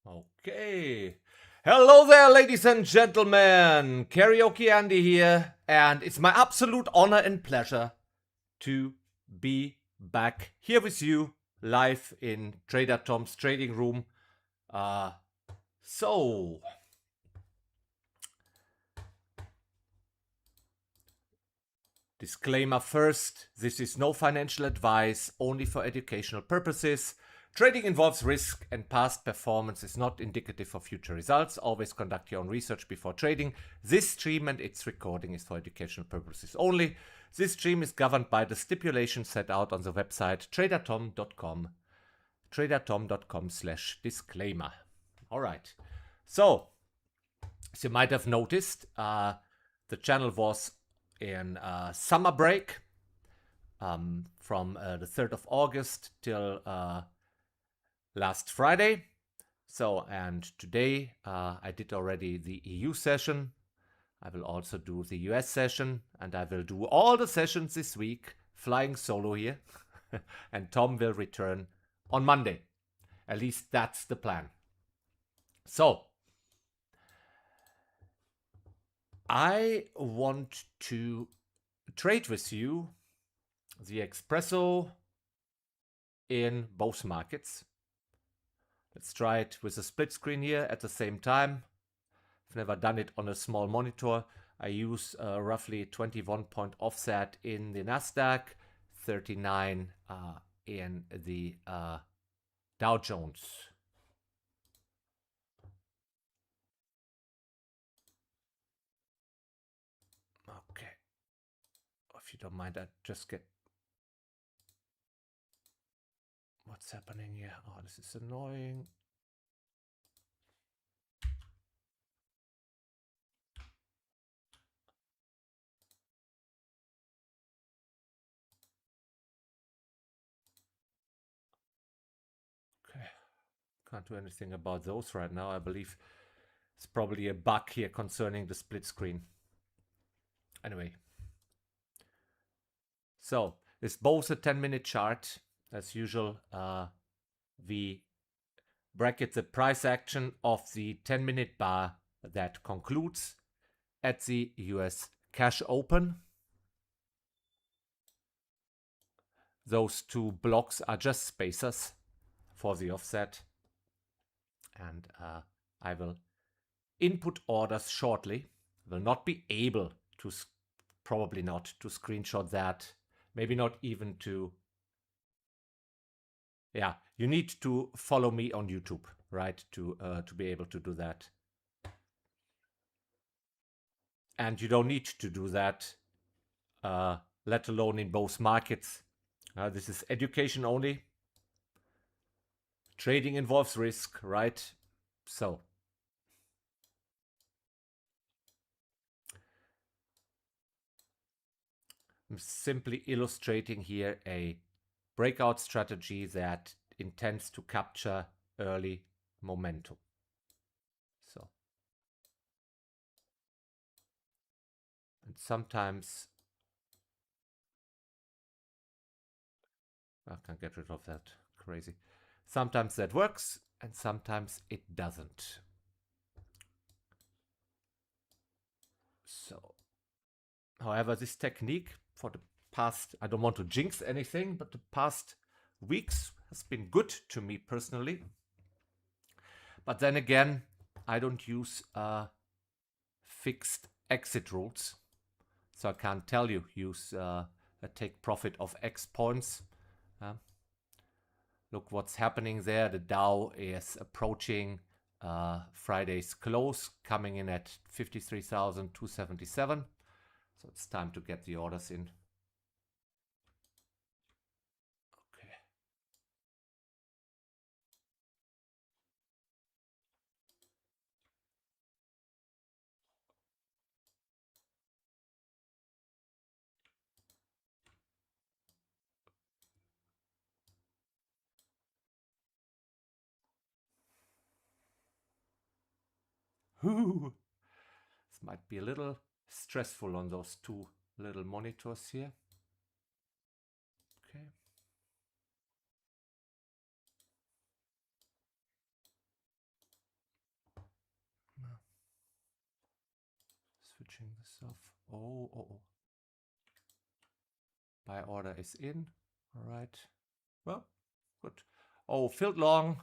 Okay. Hello there, ladies and gentlemen. Karaoke Andi here, and it's my absolute honor and pleasure to be back here with you live in Trader Tom's trading room. So, disclaimer first, this is no financial advice, only for educational purposes. Trading involves risk, and past performance is not indicative of future results. Always conduct your own research before trading. This stream and its recording is for educational purposes only. This stream is governed by the stipulations set out on the website tradertom.com. tradertom.com/disclaimer. All right. So, as you might have noticed, the channel was in summer break from the 3rd of August till last Friday. So, and today I did already the EU session. I will also do the US session, and I will do all the sessions this week, flying solo here. And Tom will return on Monday. At least that's the plan. So, I want to trade with you the espresso in both markets. Let's try it with a split screen here at the same time. I've never done it on a small monitor. I use roughly 21 point offset in the NASDAQ, 39 in the Dow Jones. Okay. If you don't mind, I just get what's happening here. Oh, this is annoying. Okay. Can't do anything about those right now. I believe it's probably a bug here concerning the split screen. Anyway. So, it's both a 10-minute chart. As usual, we bracket the price action of the 10-minute bar that concludes at the US cash open. Those two blocks are just spacers for the offset. And I will input orders shortly. Will not be able to, probably not, to screenshot that. Maybe not even to... Yeah, you need to follow me on YouTube, right, to be able to do that. And you don't need to do that, let alone in both markets. This is education only. Trading involves risk, right? So, I'm simply illustrating here a breakout strategy that intends to capture early momentum. So, and sometimes I can't get rid of that. Crazy. Sometimes that works and sometimes it doesn't. So, however, this technique for the past, I don't want to jinx anything, but the past weeks has been good to me personally. But then again, I don't use fixed exit rules. So I can't tell you, use a take profit of X points. Look what's happening there. The Dow is approaching Friday's close, coming in at 53,277. So it's time to get the orders in. Okay. This might be a little stressful on those two little monitors here. Okay. Switching this off. Oh. Buy order is in. All right. Well, good. Oh, filled long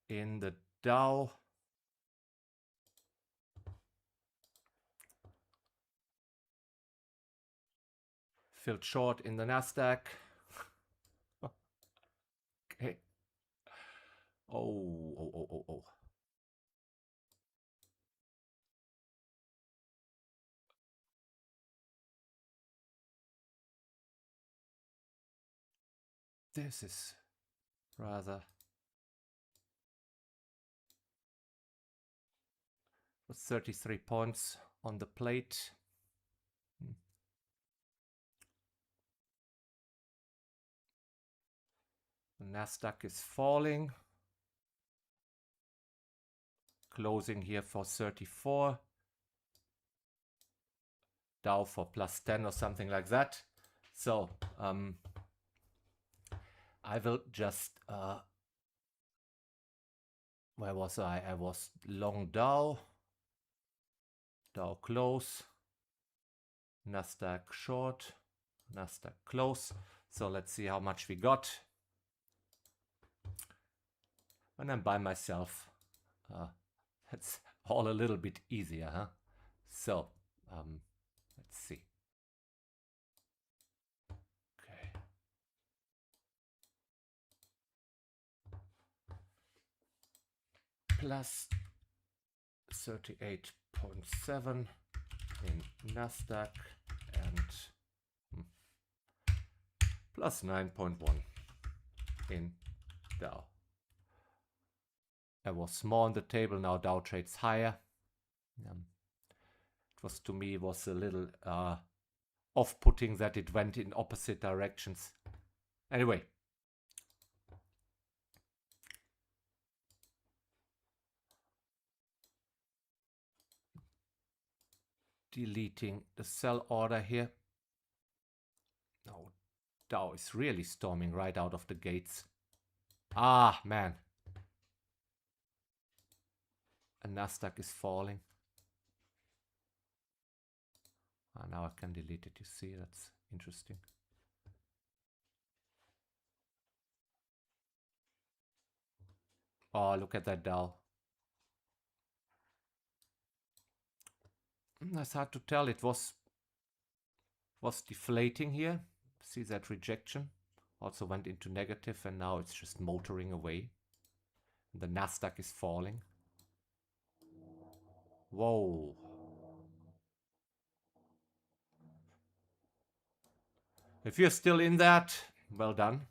in the Dow. Filled short in the NASDAQ. Okay. Oh. This is rather... with 33 points on the plate. The NASDAQ is falling. Closing here for 34. Dow for plus 10 or something like that. So I will just... where was I? I was long Dow. Dow close. NASDAQ short. NASDAQ close. So let's see how much we got. And I'm by myself. That's all a little bit easier, huh? So, let's see. Okay. Plus 38.7 in NASDAQ and plus 9.1 in Dow. I was small on the table, now Dow trades higher. It was, to me, was a little off-putting that it went in opposite directions. Anyway. Deleting the sell order here. No, Dow is really storming right out of the gates. Ah, man. And NASDAQ is falling. Now I can delete it. You see, that's interesting. Oh, look at that Dow. That's hard to tell. It was deflating here. See that rejection? Also went into negative, and now it's just motoring away. The NASDAQ is falling. Whoa. If you're still in that, well done.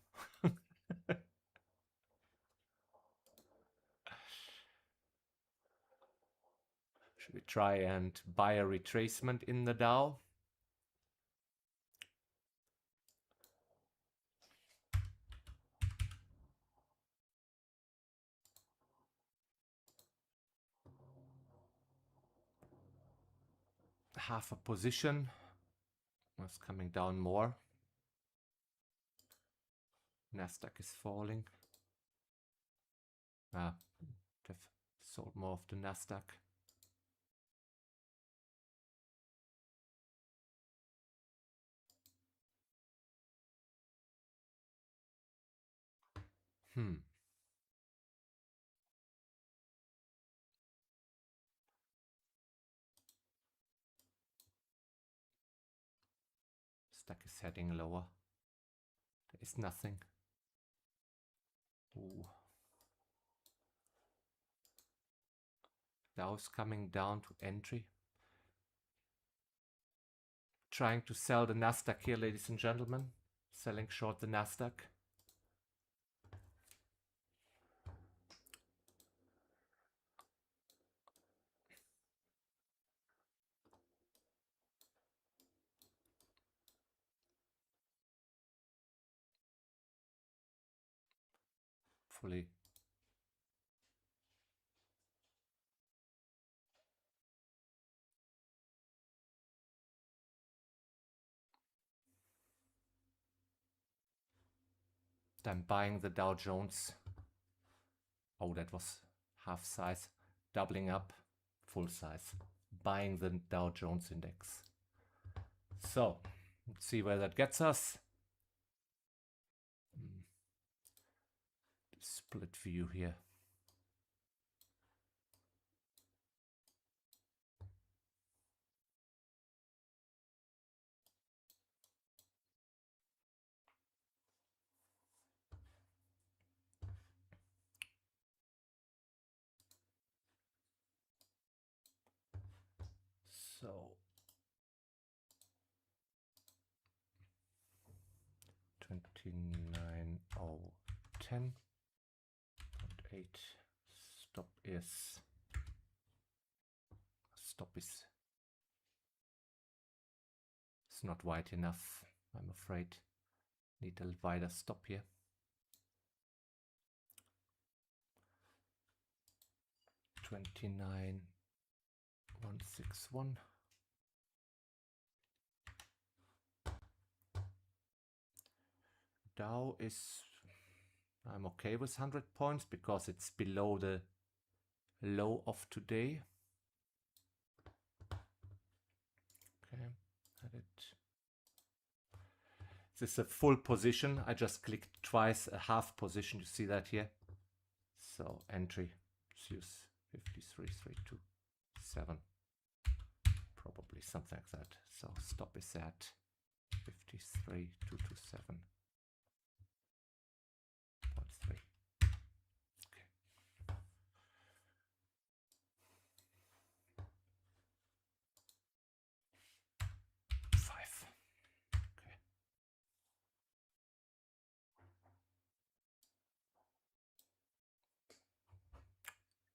Should we try and buy a retracement in the Dow? Half a position. Was coming down more. NASDAQ is falling. They've sold more of the NASDAQ. Stack is heading lower. There is nothing. Ooh. Dow's coming down to entry. Trying to sell the NASDAQ here, ladies and gentlemen. Selling short the NASDAQ. Fully. I'm buying the Dow Jones. Oh, that was half size. doubling up, full size, buying the Dow Jones index. So let's see where that gets us. Split view here. So 29,010.8. Stop is it's not wide enough, I'm afraid. Need a wider stop here. $29,161. Dow is, I'm okay with 100 points because it's below the low of today. Okay, had it. This is a full position. I just clicked twice a half position. You see that here? So entry, let's use 53,327. Probably something like that. So stop is at 53,227.3. Okay. 5. Okay.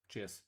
Cheers.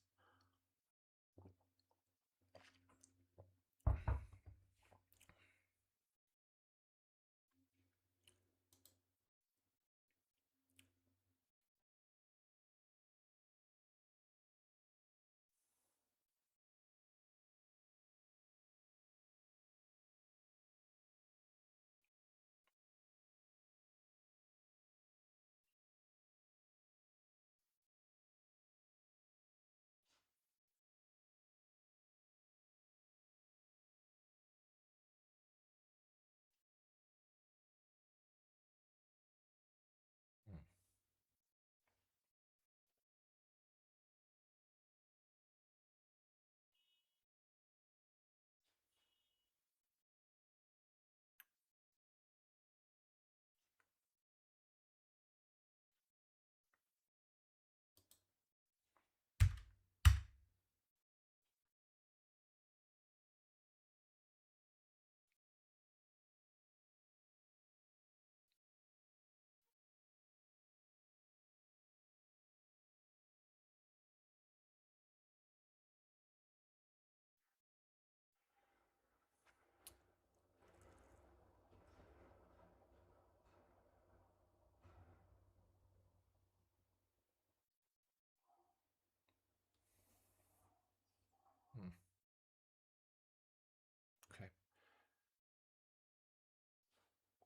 Okay.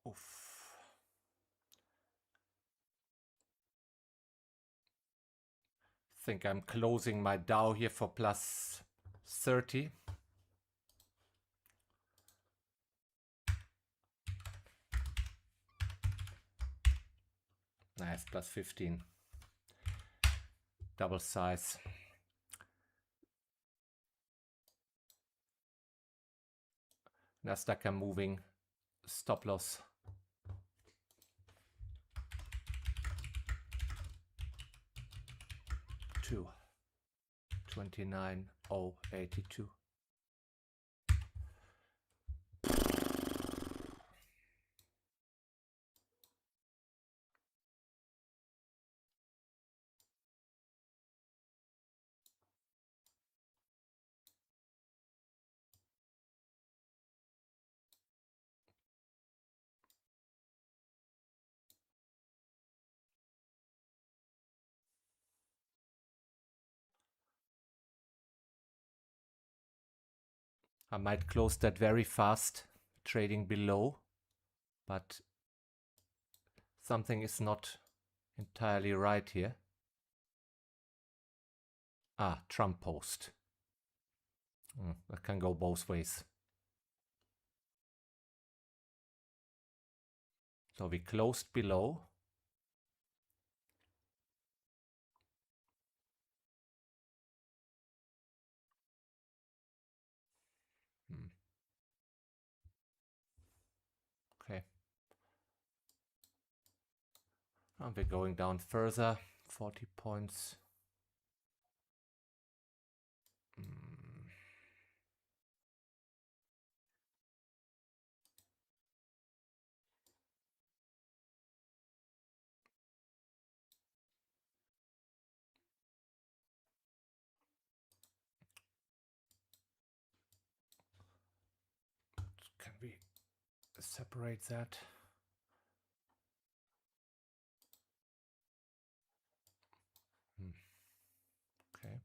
Oof. Think I'm closing my Dow here for plus 30. Nice, plus 15. Double size. NASDAQ I'm moving. Stop loss. To 29,082. I might close that very fast, trading below, but something is not entirely right here. Ah, Trump post. That can go both ways. So we closed below. Okay. And we're going down further, 40 points. Can we separate that? Okay.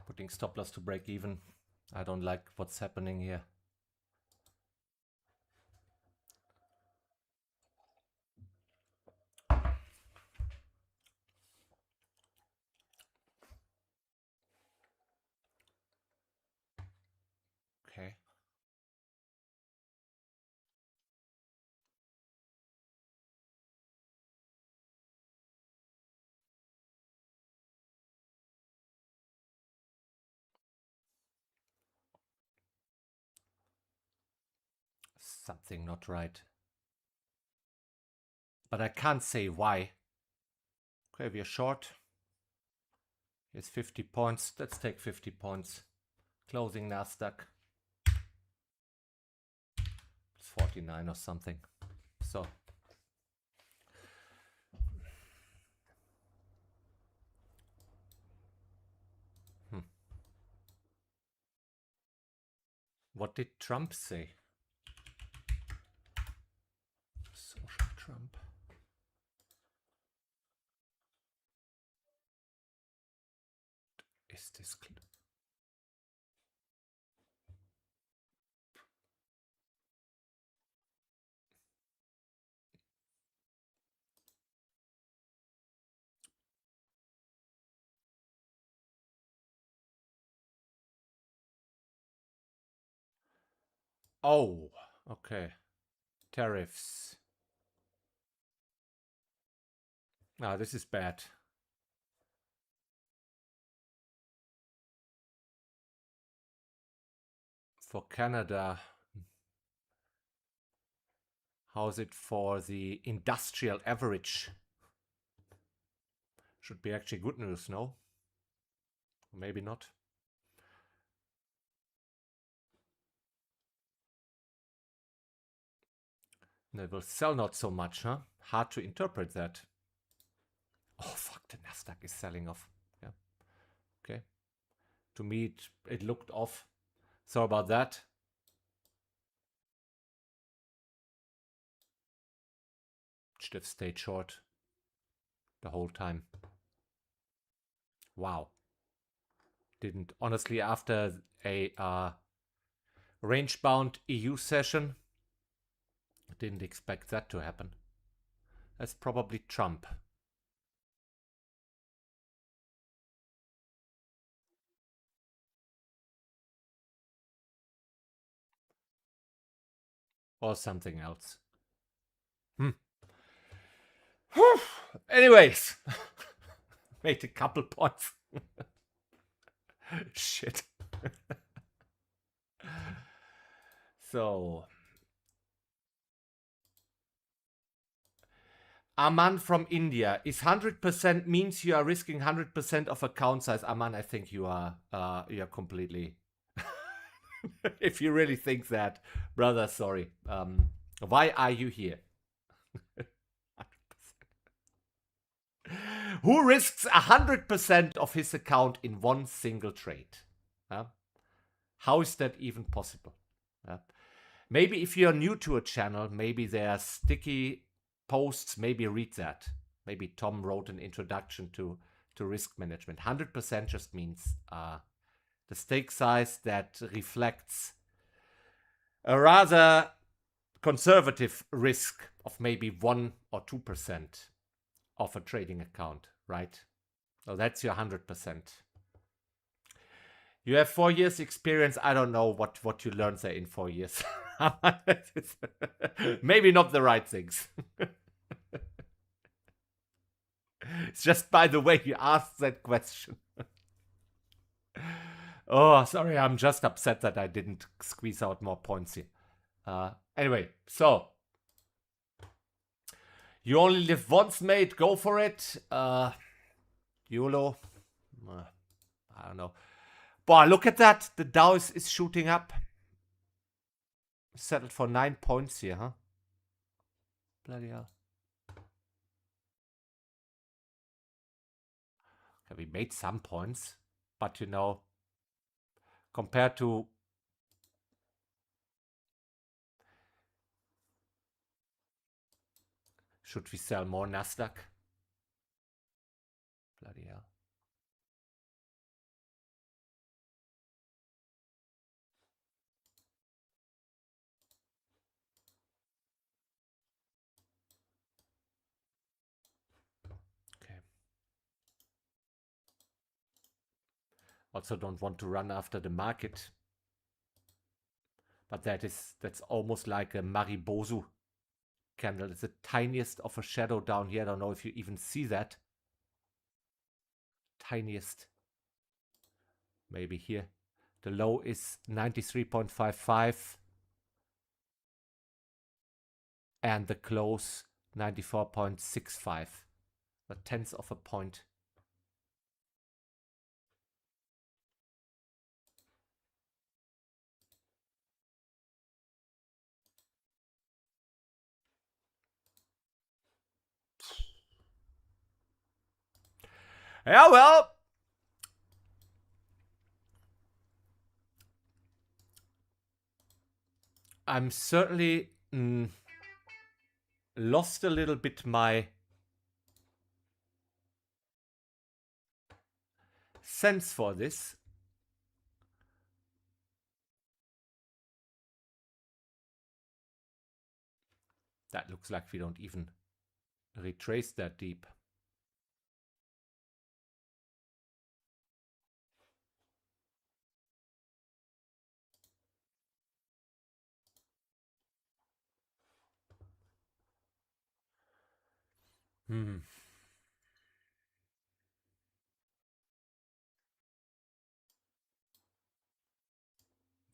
Putting stop loss to break even. I don't like what's happening here. Okay. Something not right. But I can't say why. Okay, we are short. Here's 50 points. Let's take 50 points. Closing NASDAQ. It's 49 or something. So. What did Trump say? Social Trump. Is this clear? Oh, okay. Tariffs. Ah, this is bad. For Canada. How's it for the industrial average? Should be actually good news, no? Maybe not. They will sell not so much, huh? Hard to interpret that. Oh, fuck, the NASDAQ is selling off. Yeah. Okay. To me, it looked off. So about that. Should have stayed short the whole time. Wow. Didn't, honestly, after a range-bound EU session, didn't expect that to happen. That's probably Trump. Or something else. Anyways, made a couple points. Shit. So, Aman from India. Is 100% means you are risking 100% of account size? Aman, I think you are completely. If you really think that, brother, sorry. Why are you here? Who risks 100% of his account in one single trade? How is that even possible? Maybe if you're new to a channel, maybe there are sticky posts, maybe read that. Maybe Tom wrote an introduction to risk management. 100% just means the stake size that reflects a rather conservative risk of maybe 1 or 2% of a trading account, right? So that's your 100%. You have 4 years experience. I don't know what you learned there in 4 years. Maybe not the right things. It's just by the way you asked that question. Oh, sorry, I'm just upset that I didn't squeeze out more points here. Anyway, so you only live once, mate. Go for it. YOLO. I don't know. Boy, look at that. The Dow is shooting up. Settled for 9 points here, huh? Bloody hell. Okay, we made some points, but you know, compared to should we sell more NASDAQ? Bloody hell. Okay. Also don't want to run after the market. But that's almost like a Maribozu candle. It's the tiniest of a shadow down here. I don't know if you even see that. Tiniest. Maybe here. The low is 93.55. And the close 94.65. A tenth of a point. Yeah, well. I'm certainly lost a little bit my sense for this. That looks like we don't even retrace that deep. If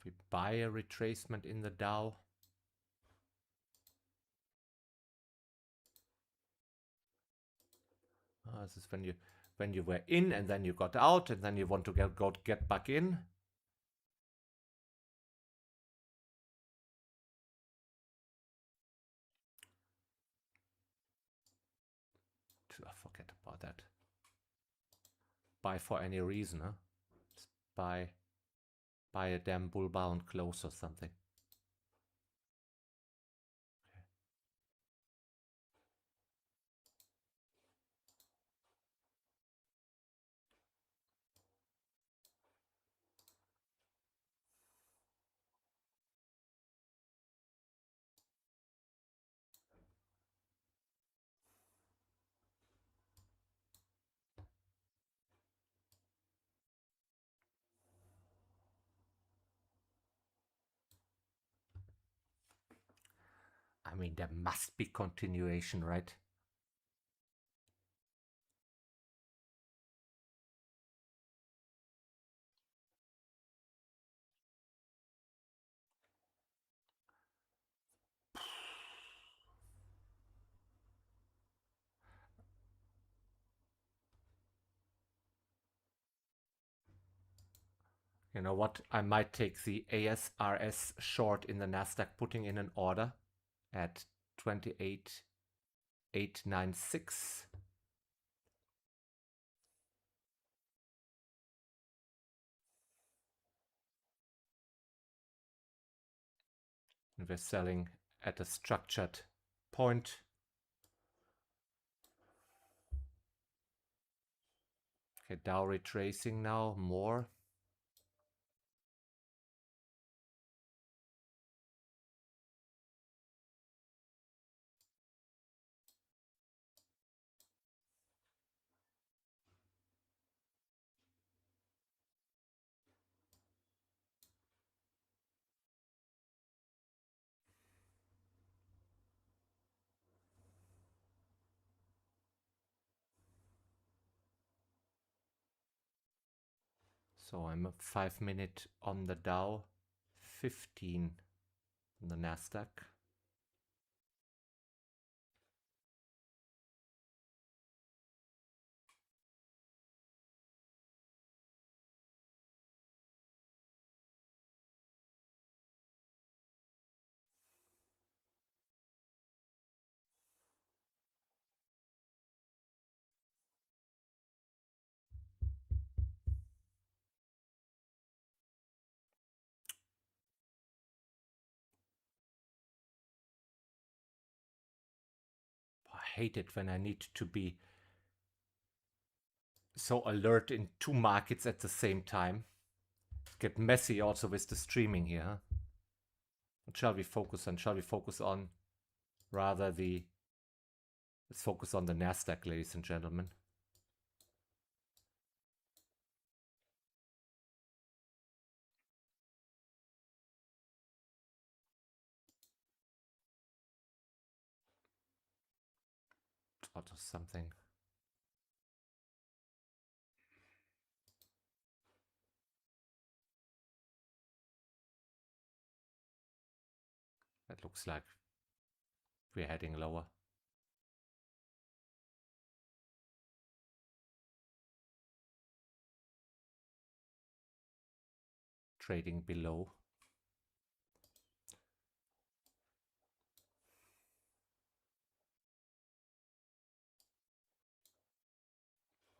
we buy a retracement in the Dow. This is when you were in and then you got out and then you want to get back in. Forget about that. Buy for any reason, huh? Just buy a damn bull bound close or something. I mean, there must be continuation, right? You know what? I might take the ASRS short in the NASDAQ, putting in an order at 28,896. And we're selling at a structured point. Okay, Dow retracing now more. So I'm a 5-minute on the Dow, 15 on the NASDAQ. I hate it when I need to be so alert in two markets at the same time. Get messy also with the streaming here. Huh? What shall we focus on? Shall we focus on rather the... Let's focus on the NASDAQ, ladies and gentlemen. Out of something. That looks like we're heading lower. Trading below.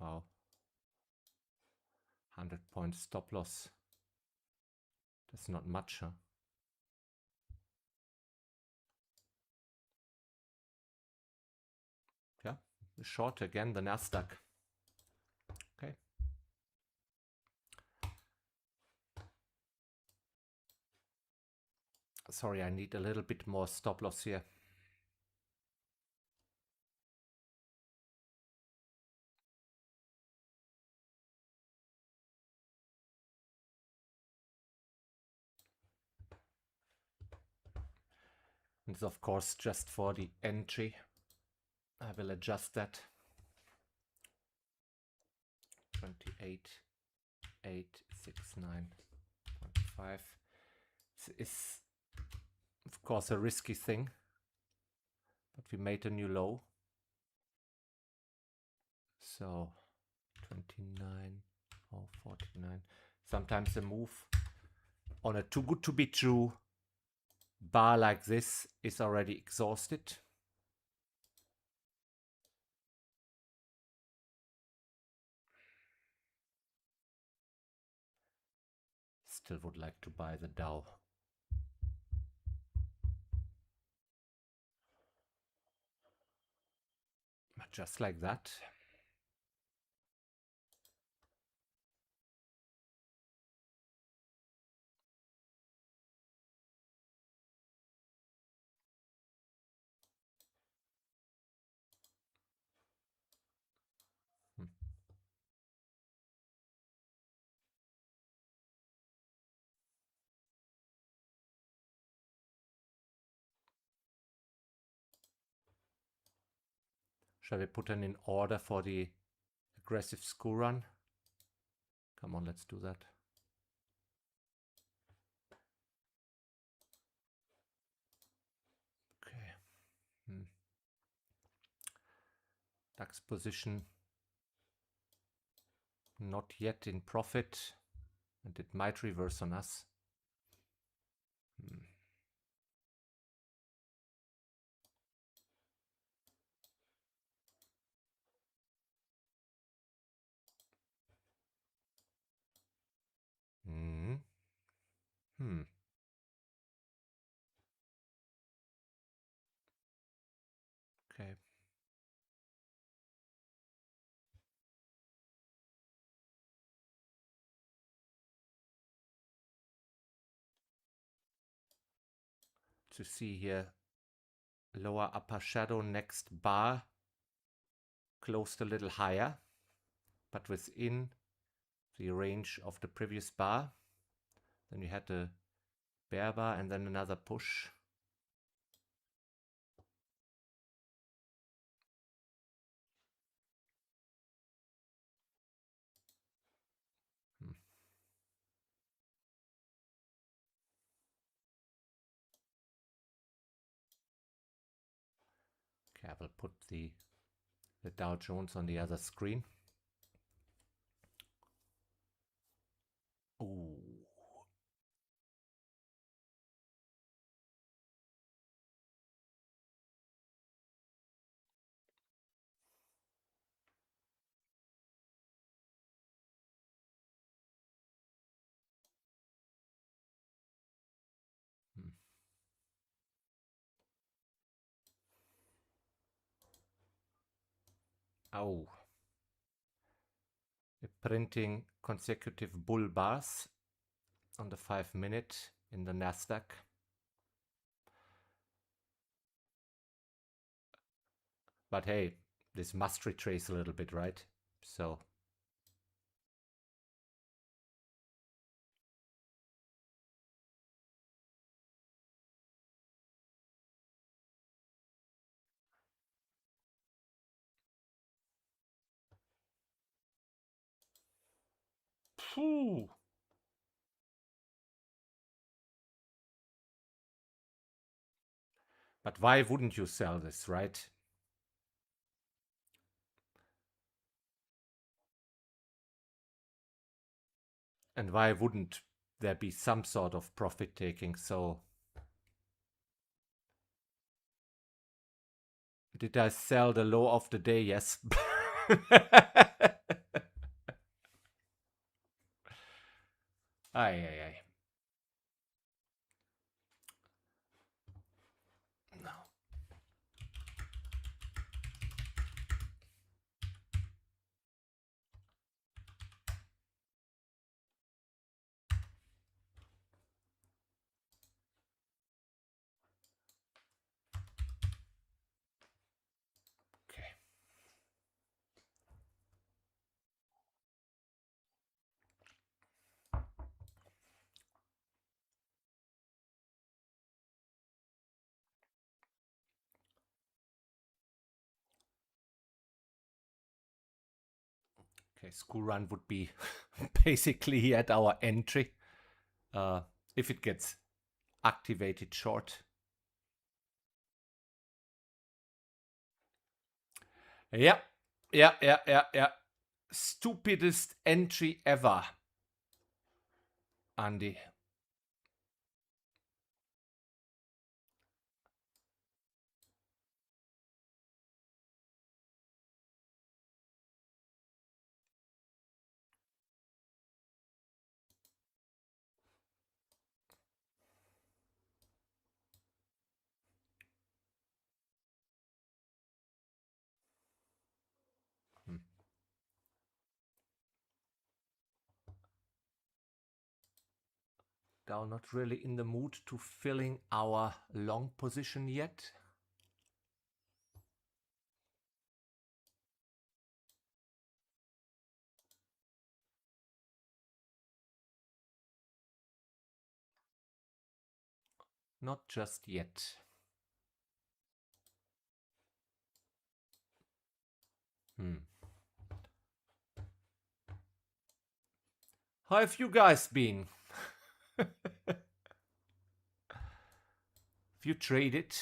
Wow. 100-point stop loss. That's not much, huh? Yeah, short again, the NASDAQ. Okay. Sorry, I need a little bit more stop loss here. And it's of course just for the entry. I will adjust that. 28,869.5. This is of course a risky thing, but we made a new low. So 29,049. Sometimes a move on a too good to be true bar like this is already exhausted. Still would like to buy the Dow. Just like that. Shall we put in order for the aggressive school run? Come on, let's do that. Okay. DAX position not yet in profit. And it might reverse on us. Okay. To see here, lower upper shadow, next bar, closed a little higher, but within the range of the previous bar. Then we had the bear bar and then another push. Okay, I will put the Dow Jones on the other screen. Ooh. Oh. Printing consecutive bull bars on the 5-minute in the NASDAQ. But hey, this must retrace a little bit, right? So phew. But why wouldn't you sell this, right? And why wouldn't there be some sort of profit taking? So did I sell the low of the day? Yes. Aye, aye, aye. No. Okay. Okay, school run would be basically at our entry. If it gets activated short. Yeah. Stupidest entry ever, Andy. Now not really in the mood to filling our long position yet. Not just yet. How have you guys been? Have you traded?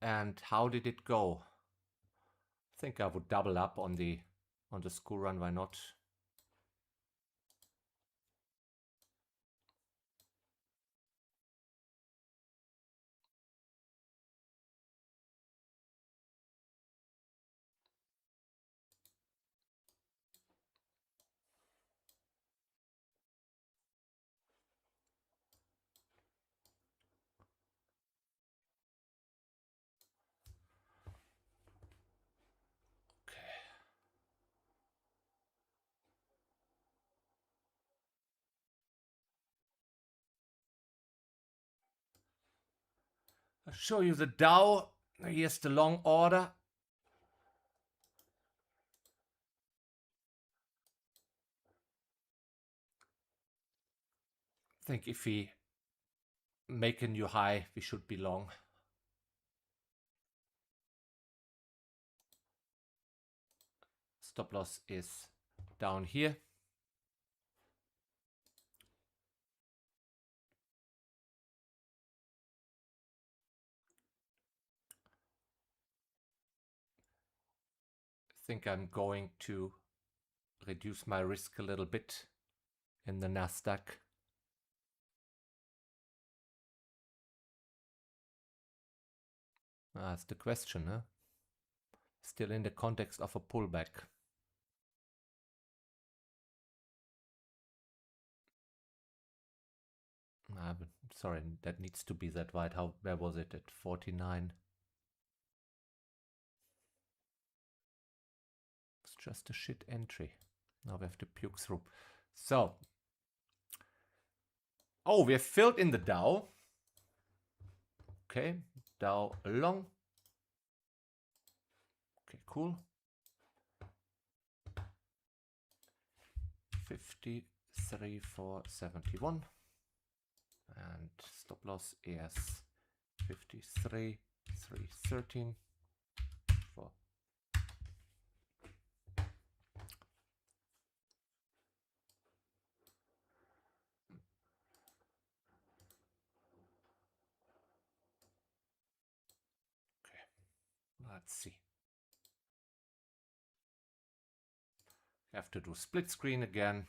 And how did it go? I think I would double up on the school run, why not? I'll show you the Dow. Here's the long order. I think if we make a new high, we should be long. Stop loss is down here. I think I'm going to reduce my risk a little bit in the NASDAQ. That's the question, huh? Still in the context of a pullback. Sorry, that needs to be that wide. Where was it at 49? It's just a shit entry. Now we have to puke through. So, oh, we have filled in the Dow. Okay, Dow long. Okay, cool. 53,471. And stop loss is 53,313. For let's see. Have to do split screen again.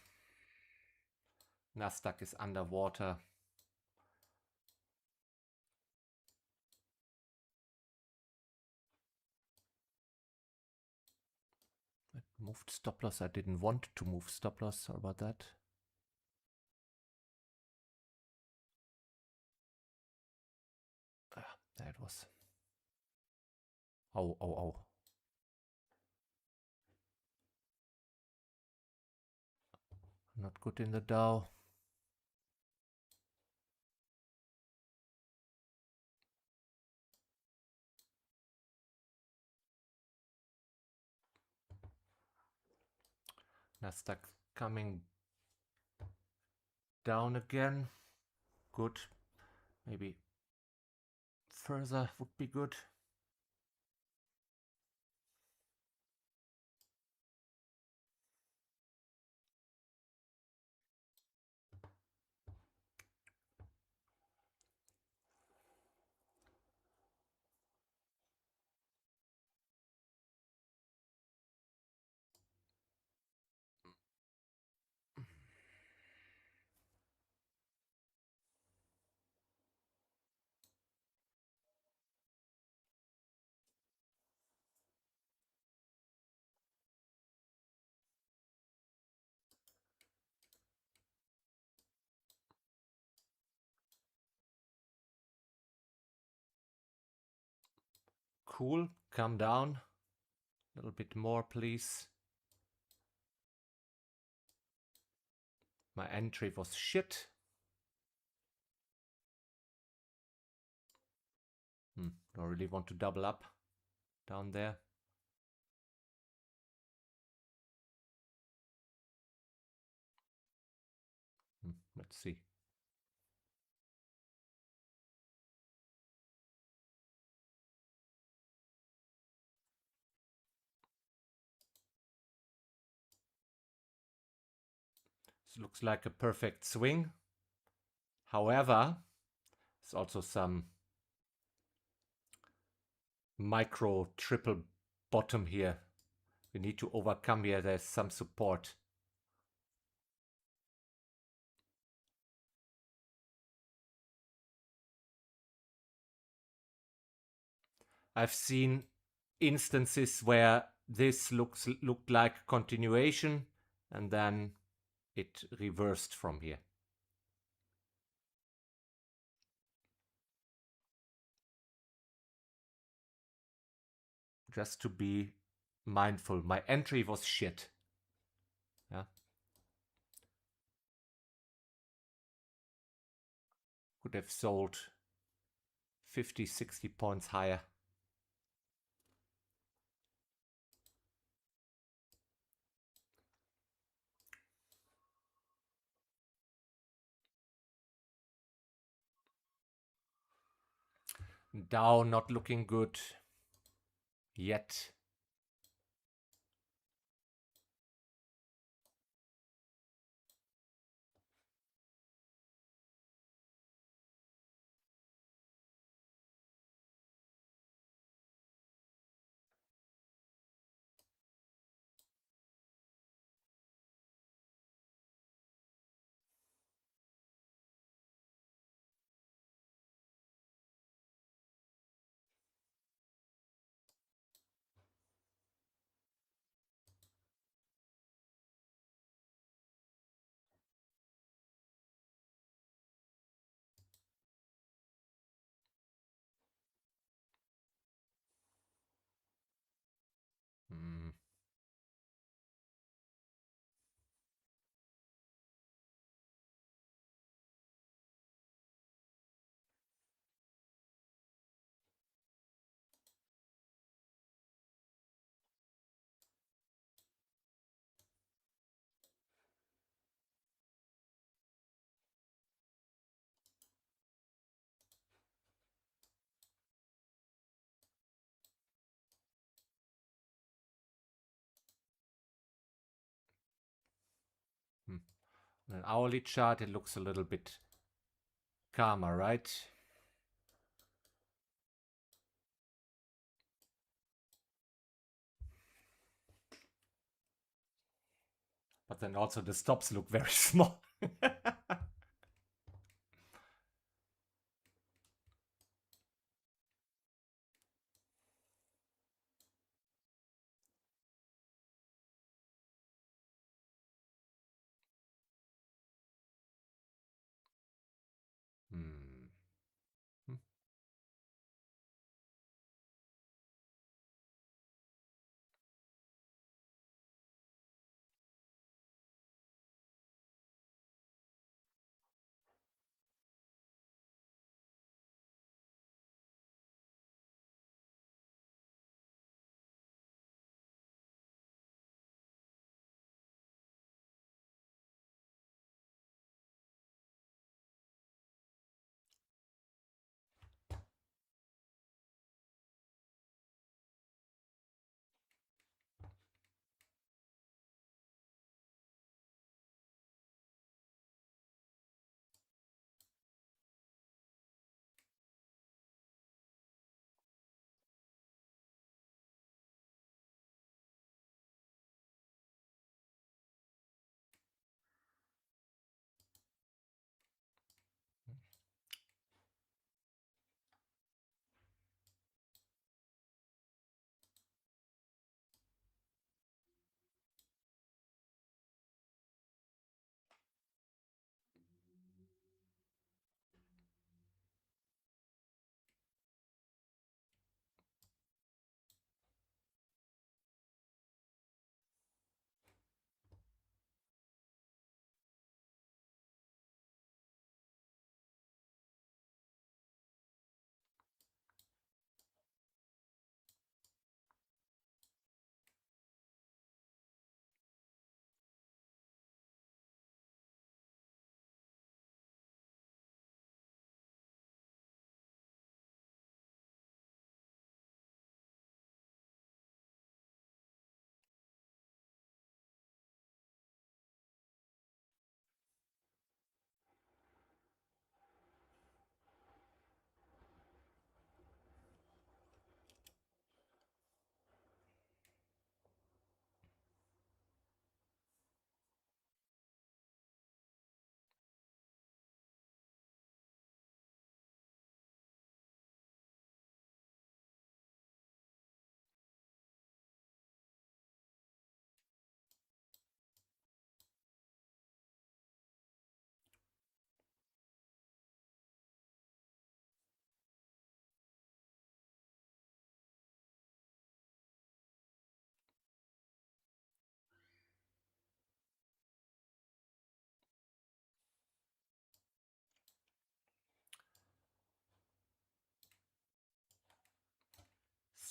NASDAQ is underwater. I moved stop loss. I didn't want to move stop loss. Sorry about that. There it was. Oh, oh, oh. Not good in the Dow. NASDAQ coming down again. Good. Maybe further would be good. Cool. Come down. A little bit more, please. My entry was shit. Don't really want to double up down there. Let's see. This looks like a perfect swing. However, there's also some micro triple bottom here. We need to overcome here. There's some support. I've seen instances where this looked like continuation and then it reversed from here. Just to be mindful, my entry was shit. Yeah. Could have sold 50, 60 points higher. Dow not looking good yet. Hmm. Hmm. On an hourly chart, it looks a little bit calmer, right? But then also the stops look very small. Hmm. Hmm.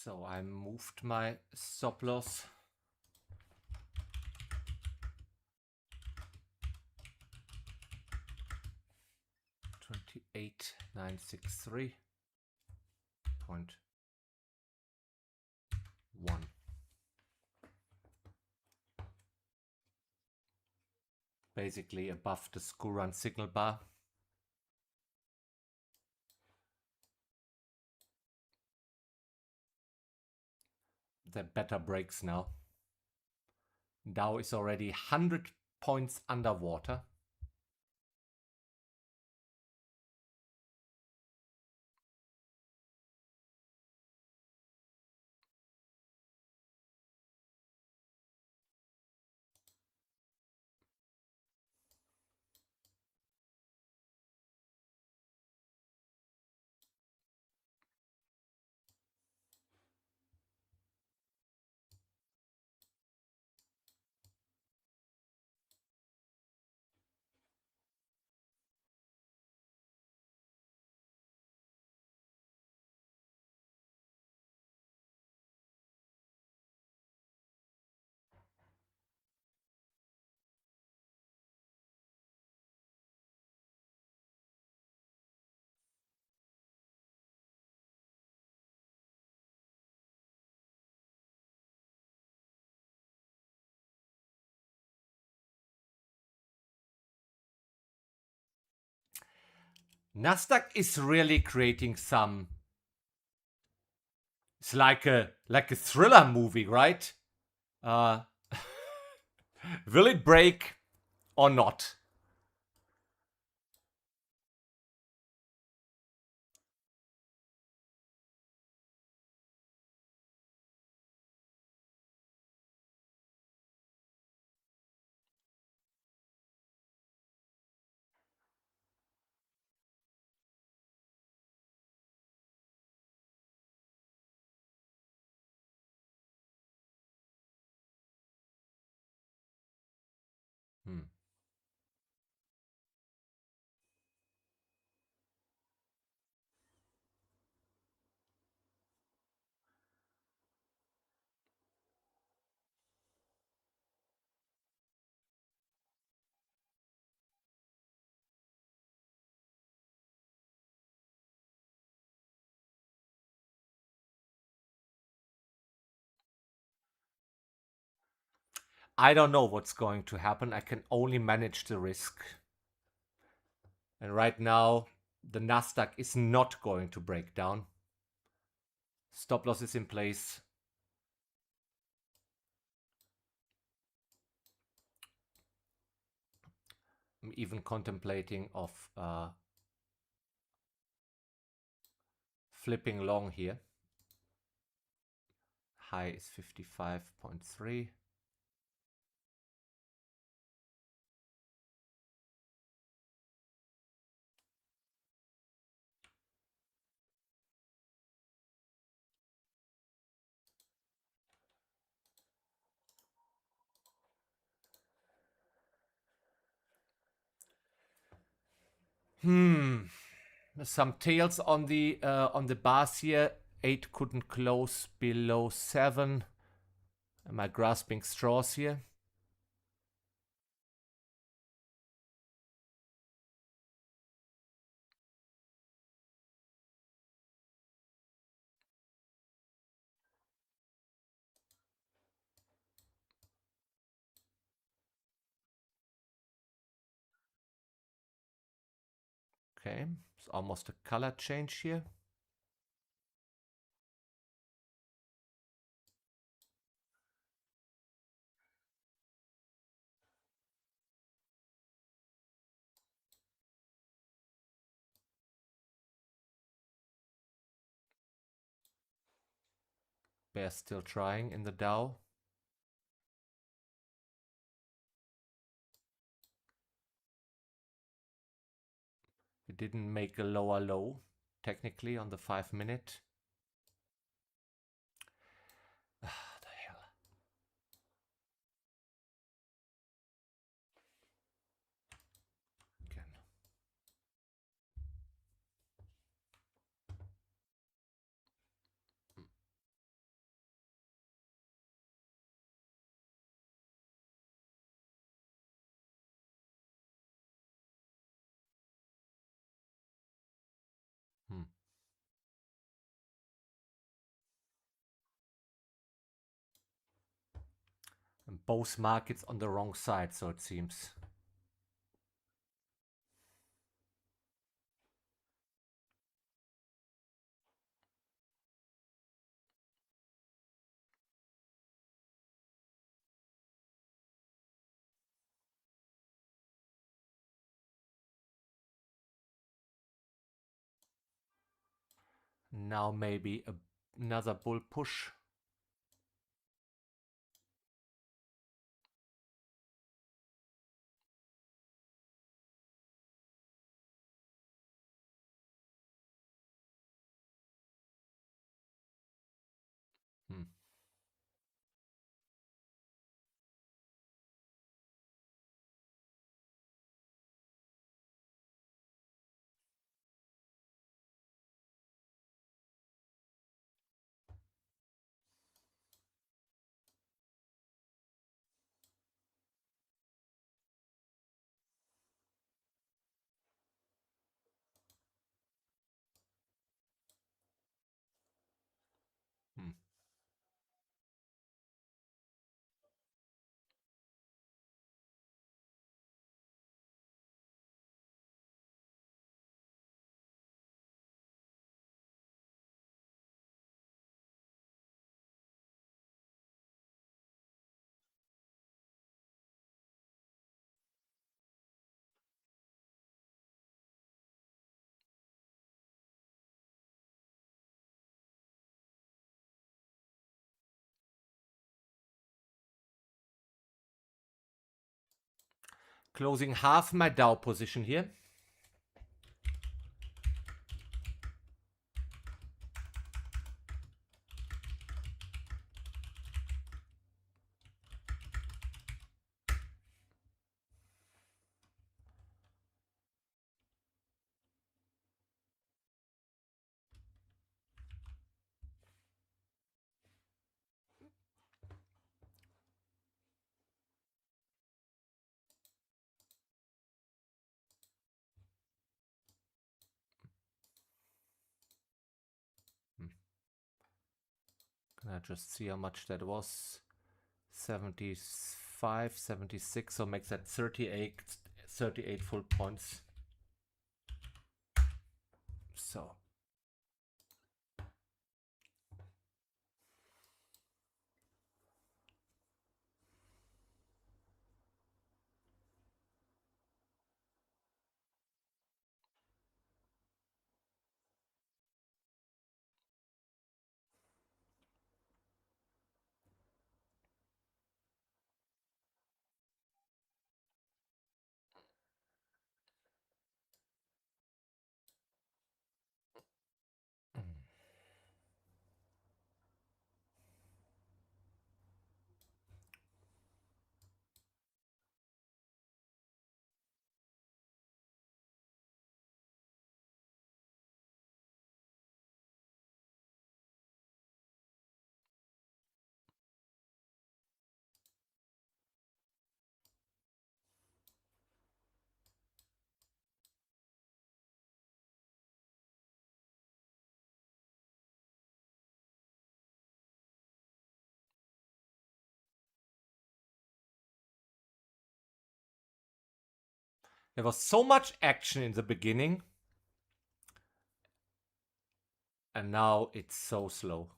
So I moved my stop loss. $28,963.1. Basically above the school run signal bar. The better breaks now. Dow is already 100 points underwater. NASDAQ is really creating some. It's like a thriller movie, right? Will it break or not? I don't know what's going to happen. I can only manage the risk. And right now, the NASDAQ is not going to break down. Stop loss is in place. I'm even contemplating of flipping long here. High is 55.3. Some tails on the bars here. 8 couldn't close below 7. Am I grasping straws here? Okay, it's almost a color change here. Bear still trying in the Dow. We didn't make a lower low, technically, on the 5-minute. The hell. Again. both markets on the wrong side, so it seems. Now maybe another bull push. Hmm. Hmm. Closing half my Dow position here. Can I just see how much that was? 75, 76, so makes that 38 full points. So there was so much action in the beginning, and now it's so slow.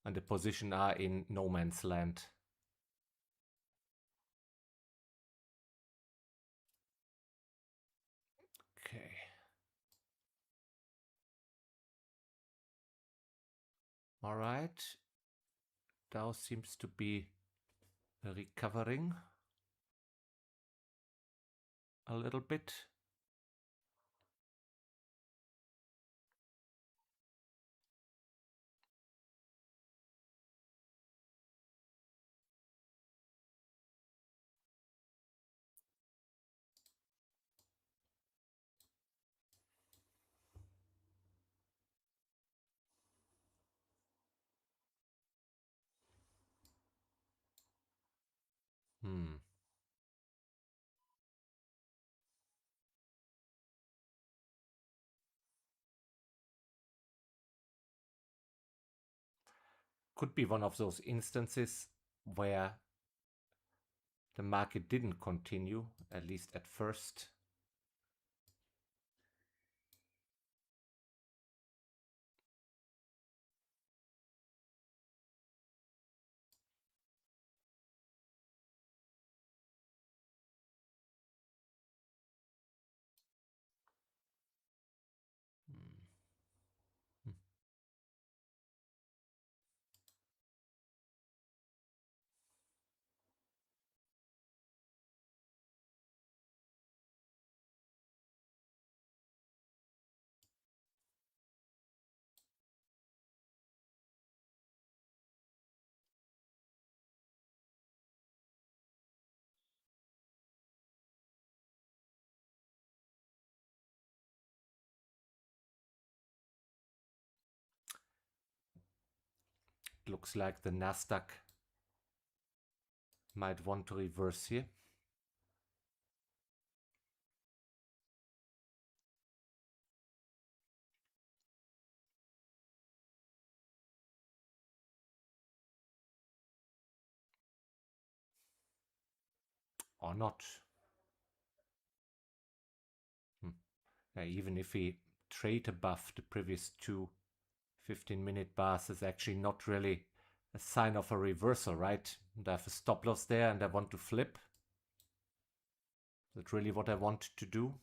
And the position are in no man's land. Okay. All right. Dow seems to be recovering a little bit. Could be one of those instances where the market didn't continue, at least at first. Looks like the NASDAQ might want to reverse here. Or not. Even if we trade above the previous two 15-minute bars, is actually not really a sign of a reversal, right? And I have a stop loss there and I want to flip. Is that really what I want to do?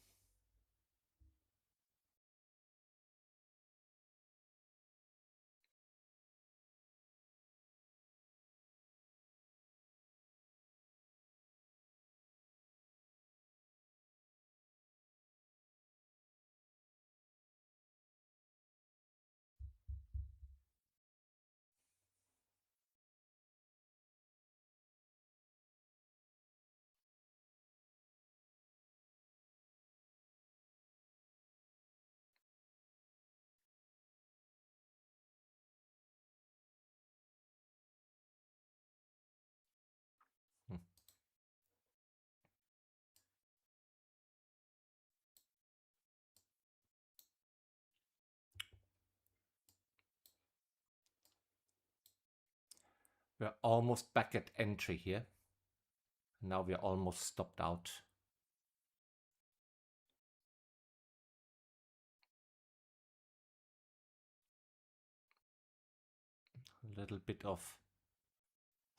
We're almost back at entry here. Now we're almost stopped out. A little bit of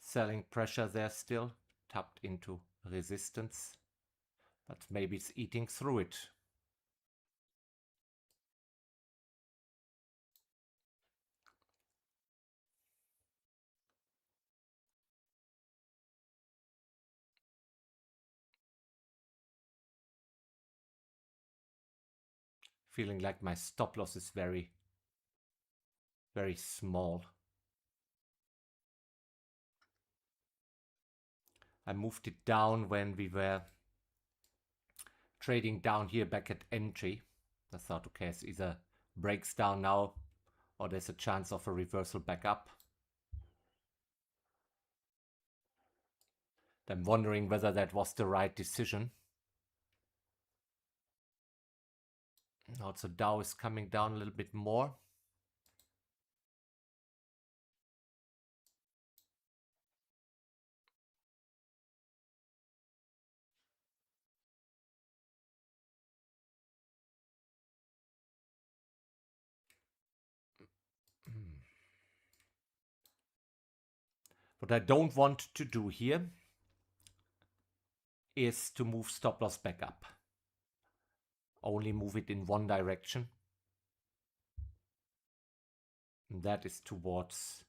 selling pressure there still, tapped into resistance, but maybe it's eating through it. Feeling like my stop loss is very, very small. I moved it down when we were trading down here back at entry. I thought, okay, it either breaks down now or there's a chance of a reversal back up. I'm wondering whether that was the right decision. Also, Dow is coming down a little bit more. What I don't want to do here is to move stop loss back up. Only move it in one direction. And that is towards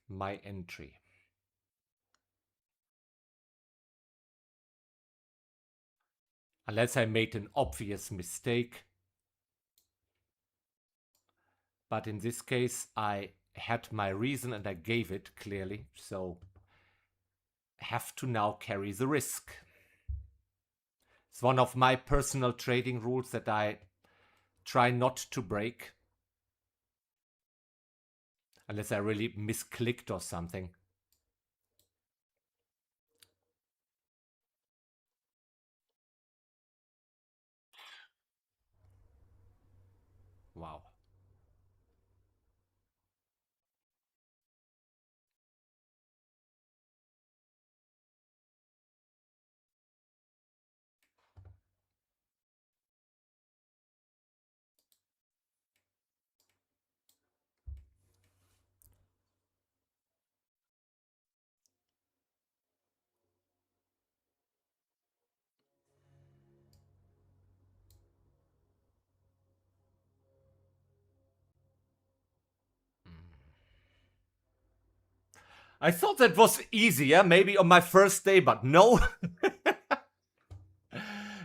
my entry. Unless I made an obvious mistake. But in this case, I had my reason and I gave it clearly. So I have to now carry the risk. It's one of my personal trading rules that I try not to break. Unless I really misclicked or something. Wow. I thought that was easier, maybe on my first day, but no.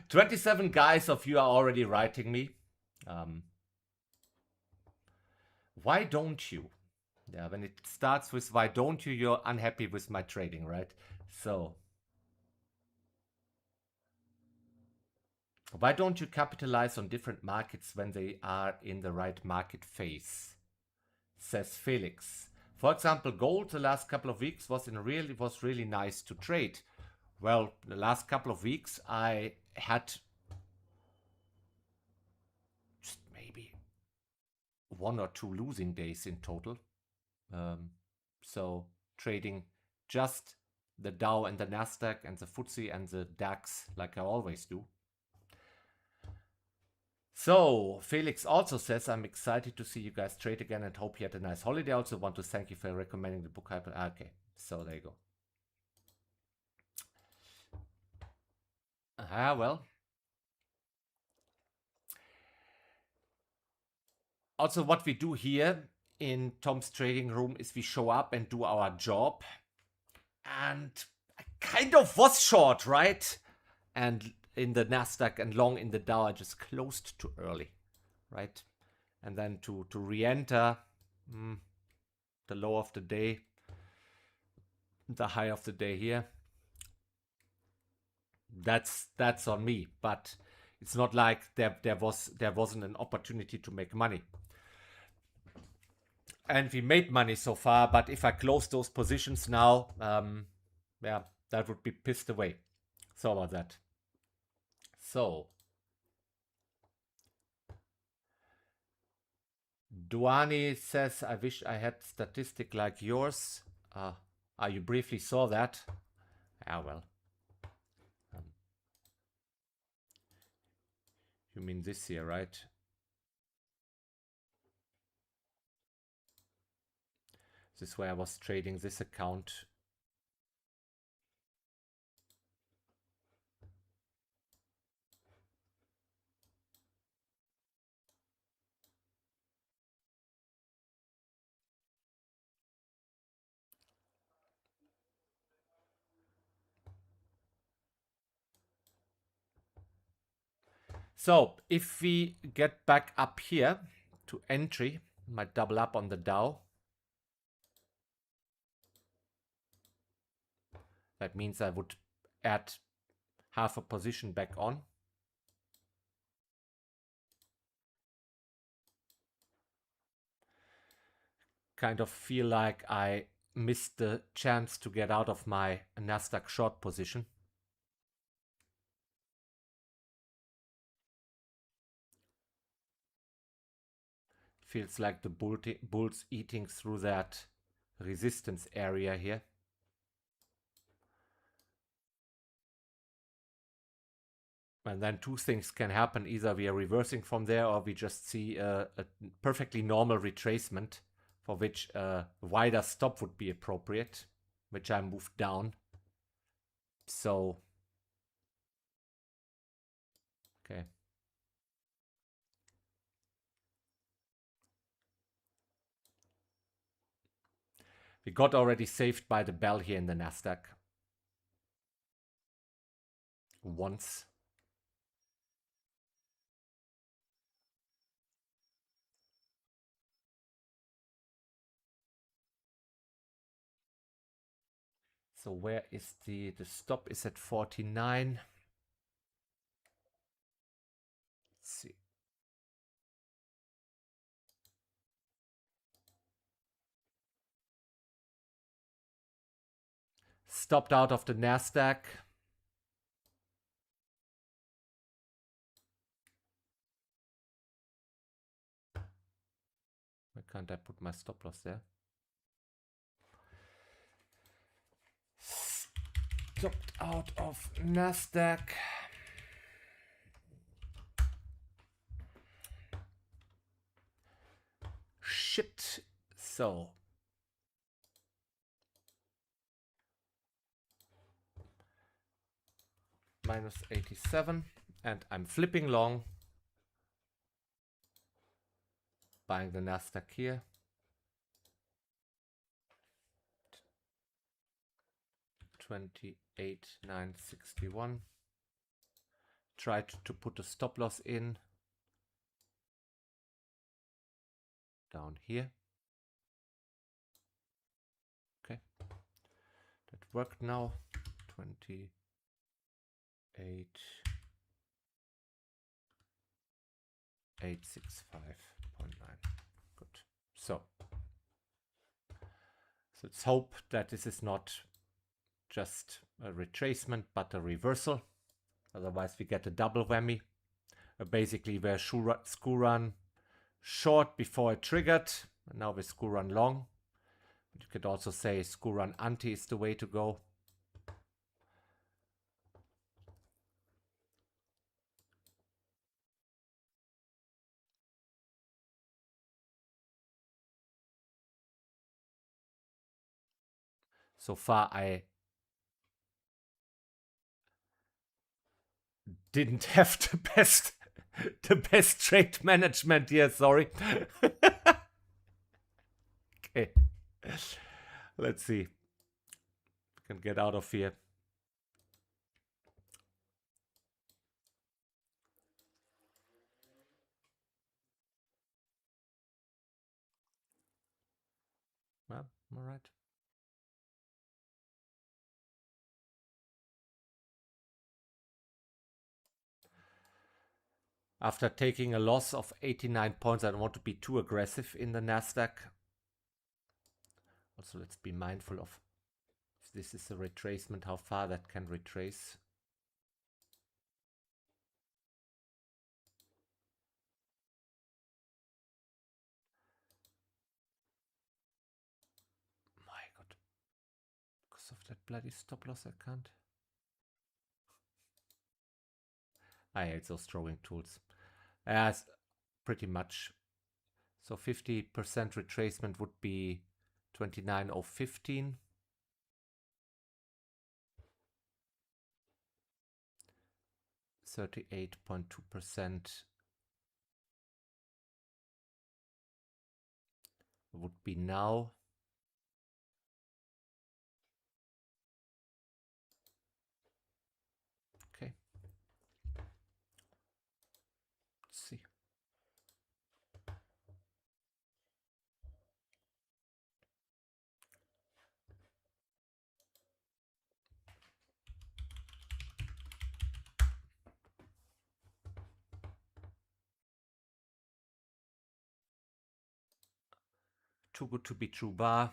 27 guys of you are already writing me. Why don't you? Yeah, when it starts with why don't you, you're unhappy with my trading, right? So, why don't you capitalize on different markets when they are in the right market phase? Says Felix. For example, gold the last couple of weeks was really nice to trade. Well, the last couple of weeks I had just maybe 1 or 2 losing days in total. So trading just the Dow and the NASDAQ and the FTSE and the DAX like I always do. So Felix also says, I'm excited to see you guys trade again and hope you had a nice holiday. I also want to thank you for recommending the book. Okay, so there you go. Well. Also, what we do here in Tom's trading room is we show up and do our job. And I kind of was short, right? And in the NASDAQ and long in the Dow, I just closed too early, right? And then to re-enter the low of the day, the high of the day here. That's on me, but it's not like there wasn't an opportunity to make money. And we made money so far, but if I close those positions now, yeah, that would be pissed away. So about that. So, Duani says, I wish I had statistic like yours. You briefly saw that. Well. You mean this here, right? This is where I was trading this account. So if we get back up here to entry, might double up on the Dow. That means I would add half a position back on. Kind of feel like I missed the chance to get out of my NASDAQ short position. Feels like the bull's eating through that resistance area here. And then two things can happen. Either we are reversing from there or we just see a perfectly normal retracement for which a wider stop would be appropriate, which I moved down. So, okay. We got already saved by the bell here in the NASDAQ. Once. So where is the stop is at 49. Let's see. Stopped out of the NASDAQ. Why can't I put my stop loss there? Stopped out of NASDAQ. Shit. So. Minus 87. And I'm flipping long. Buying the NASDAQ here. 28,961. Tried to put a stop loss in down here. Okay, that worked now. 28,865.9. Good. So let's hope that this is not just a retracement but a reversal. Otherwise we get a double whammy. Basically where screw run short before it triggered, and now we screw run long. You could also say screw run Andi is the way to go. So far I didn't have the best trade management here, sorry. Okay. Let's see. We can get out of here. Well, all right. After taking a loss of 89 points, I don't want to be too aggressive in the NASDAQ. Also, let's be mindful of if this is a retracement, how far that can retrace. My God. Because of that bloody stop loss, I can't. I hate those drawing tools. As pretty much. So 50% retracement would be 29,015. %38.2% would be now. Okay. Let's see. Too good to be true bar.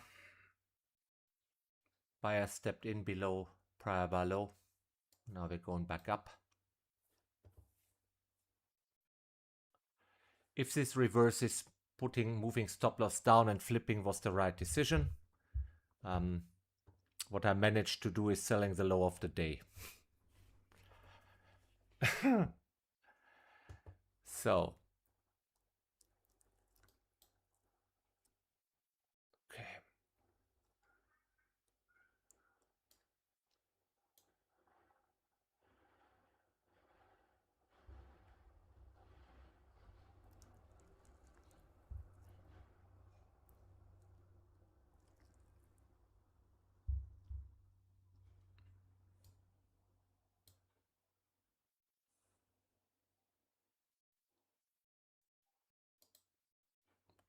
Buyer stepped in below prior bar low. Now we're going back up. If this reverses, moving stop loss down and flipping was the right decision. What I managed to do is selling the low of the day. So. Okay.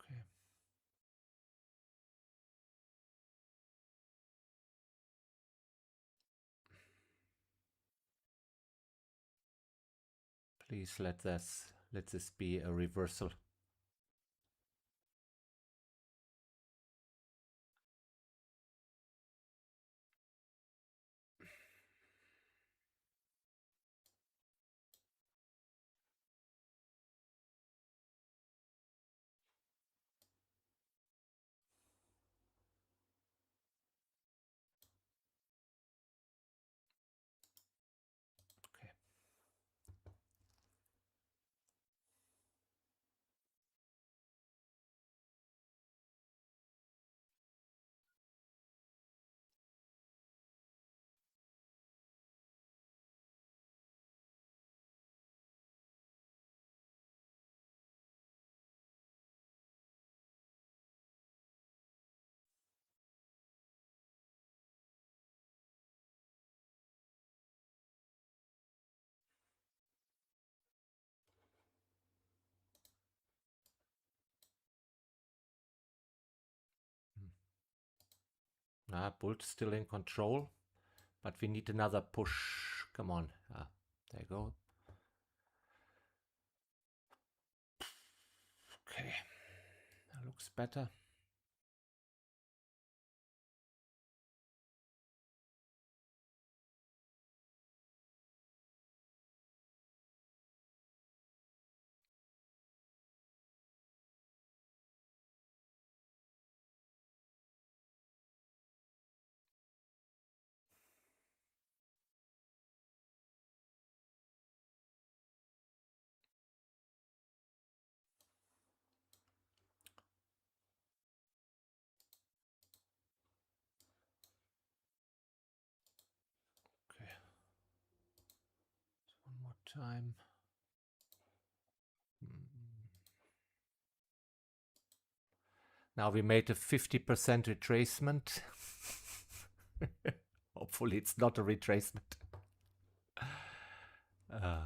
Okay. Please let this be a reversal. Okay. Bull's still in control, but we need another push. Come on. There you go. Okay, that looks better. Okay, one more time. Now we made a 50% retracement. Hopefully it's not a retracement. I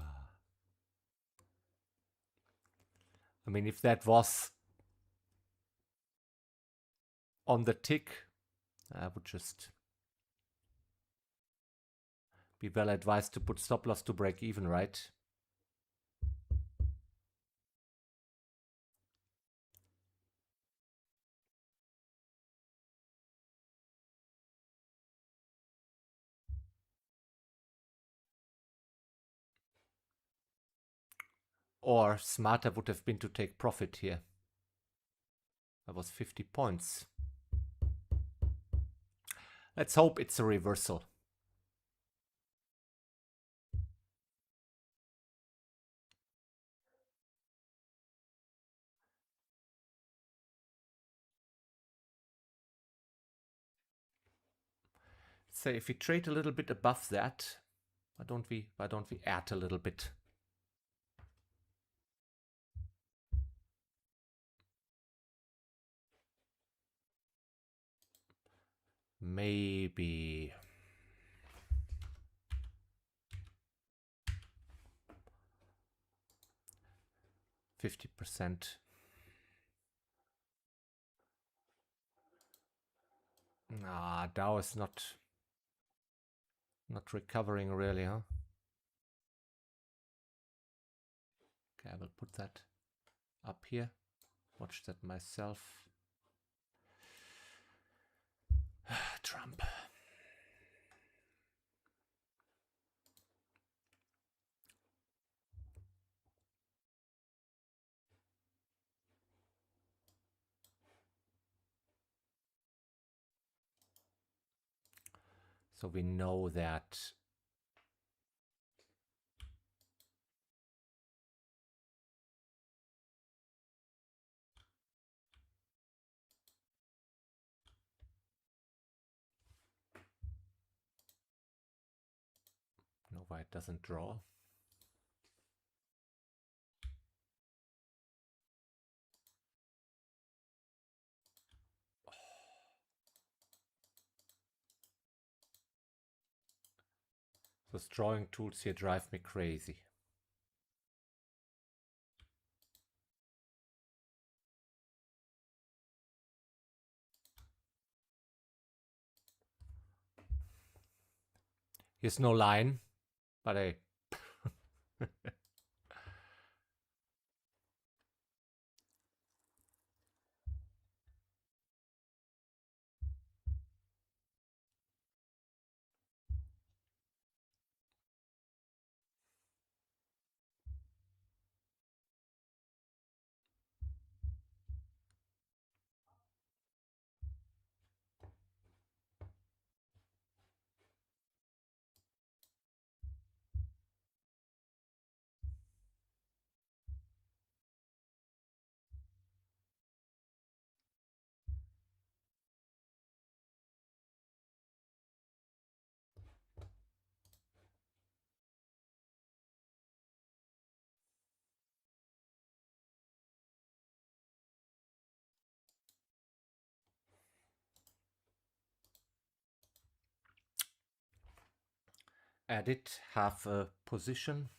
mean, if that was on the tick, I would just be well advised to put stop loss to break even, right? Or smarter would have been to take profit here. That was 50 points. Let's hope it's a reversal. So if we trade a little bit above that, why don't we add a little bit? Maybe 50%. Nah, Dow is not recovering really, huh? Okay, I will put that up here. Watch that myself. Trump. So we know that no, why it doesn't draw. Those drawing tools here drive me crazy. Here's no line, but hey. Edit half a position.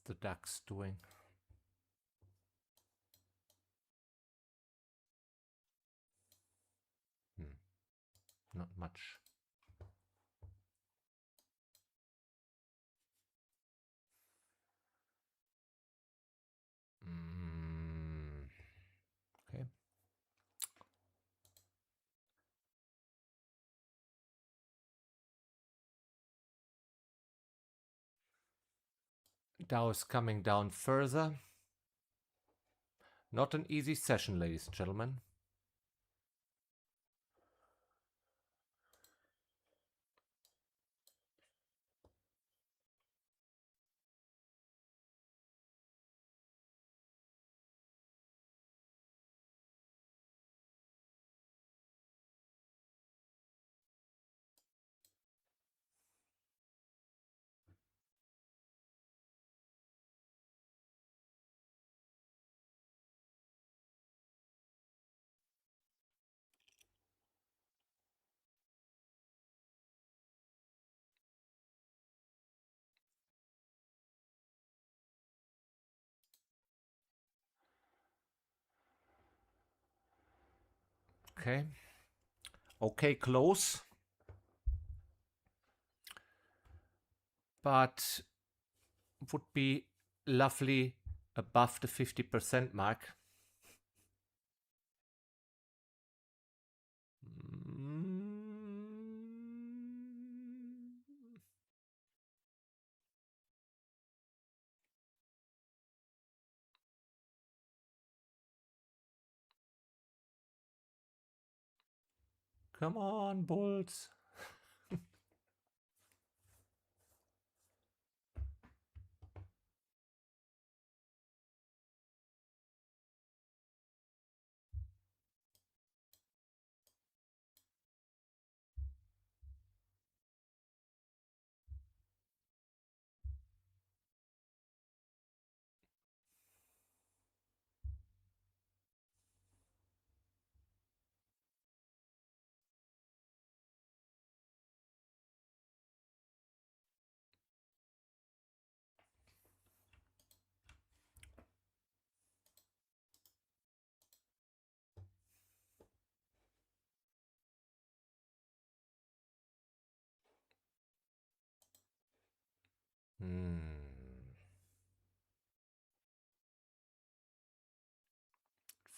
the DAX doing? Not much. Okay. Dow is coming down further. Not an easy session, ladies and gentlemen. Okay. Okay, close. But would be lovely above the 50% mark. Come on, bulls.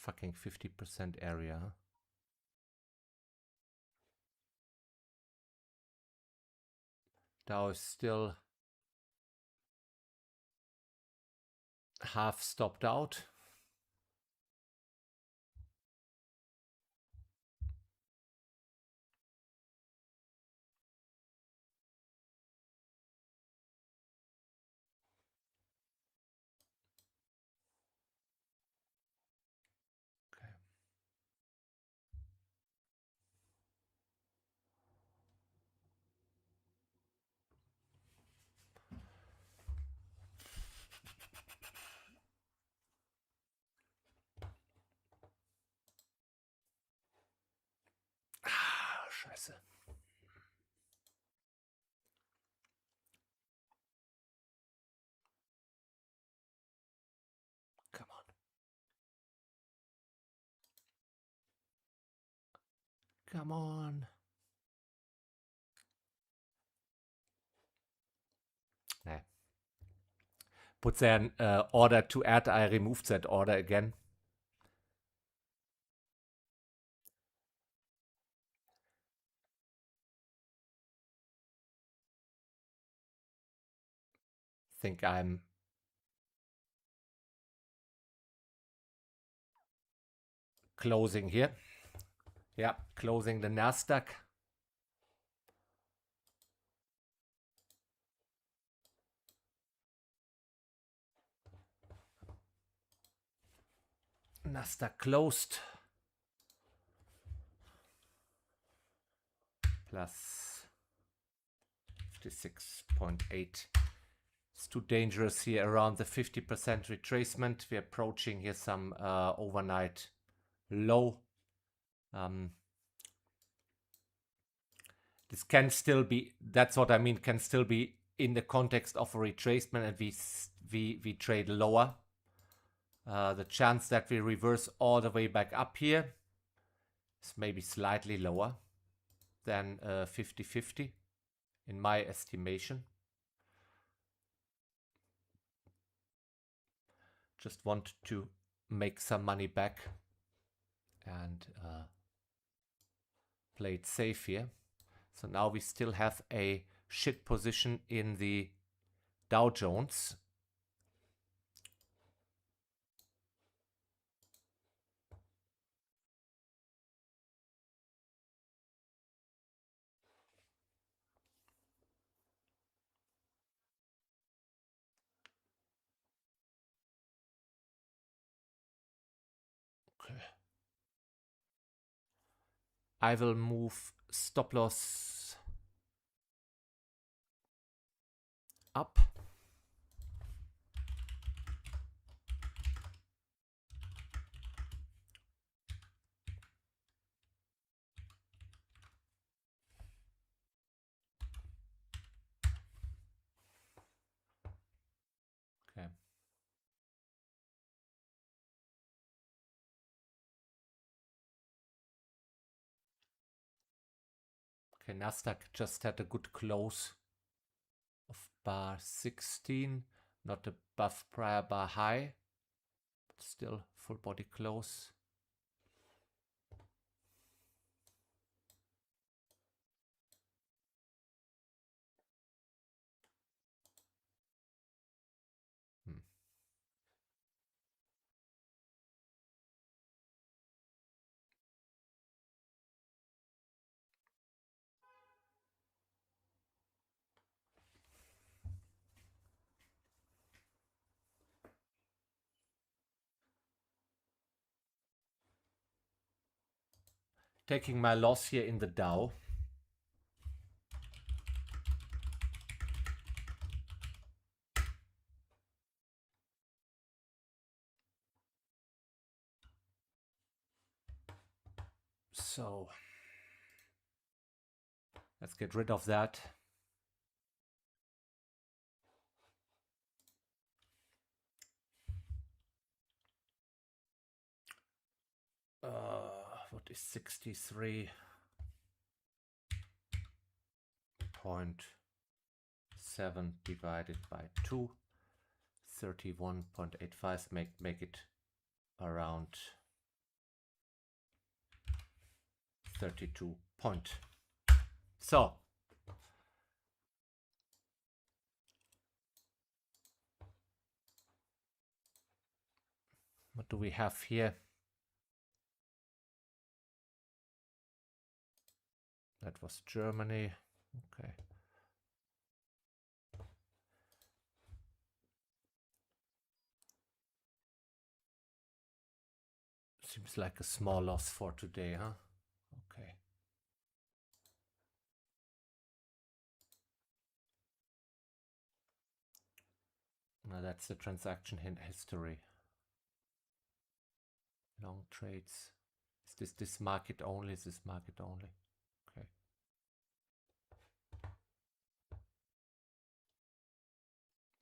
Fucking 50% area. Dow is still half stopped out. Scheiße. Come on. Come on. Nee. Put there an order to add. I removed that order again. Think I'm closing here. Yeah, closing the NASDAQ. NASDAQ closed. Plus 56.8. It's too dangerous here around the 50% retracement. We're approaching here some overnight low. This can still be, that's what I mean, can still be in the context of a retracement and we trade lower, the chance that we reverse all the way back up here is maybe slightly lower than 50-50 in my estimation. Just want to make some money back and play it safe here. So now we still have a shit position in the Dow Jones. Okay. I will move stop loss up. Okay. Okay, NASDAQ just had a good close of bar 16, not above prior bar high, but still full body close. Taking my loss here in the Dow. So let's get rid of that. What is 63.7 divided by 2? 31.85. Make it around 32 point. So what do we have here? That was Germany. Okay. Seems like a small loss for today, huh? Okay. Now that's the transaction history. Long trades. Is this market only? Is this market only? Okay.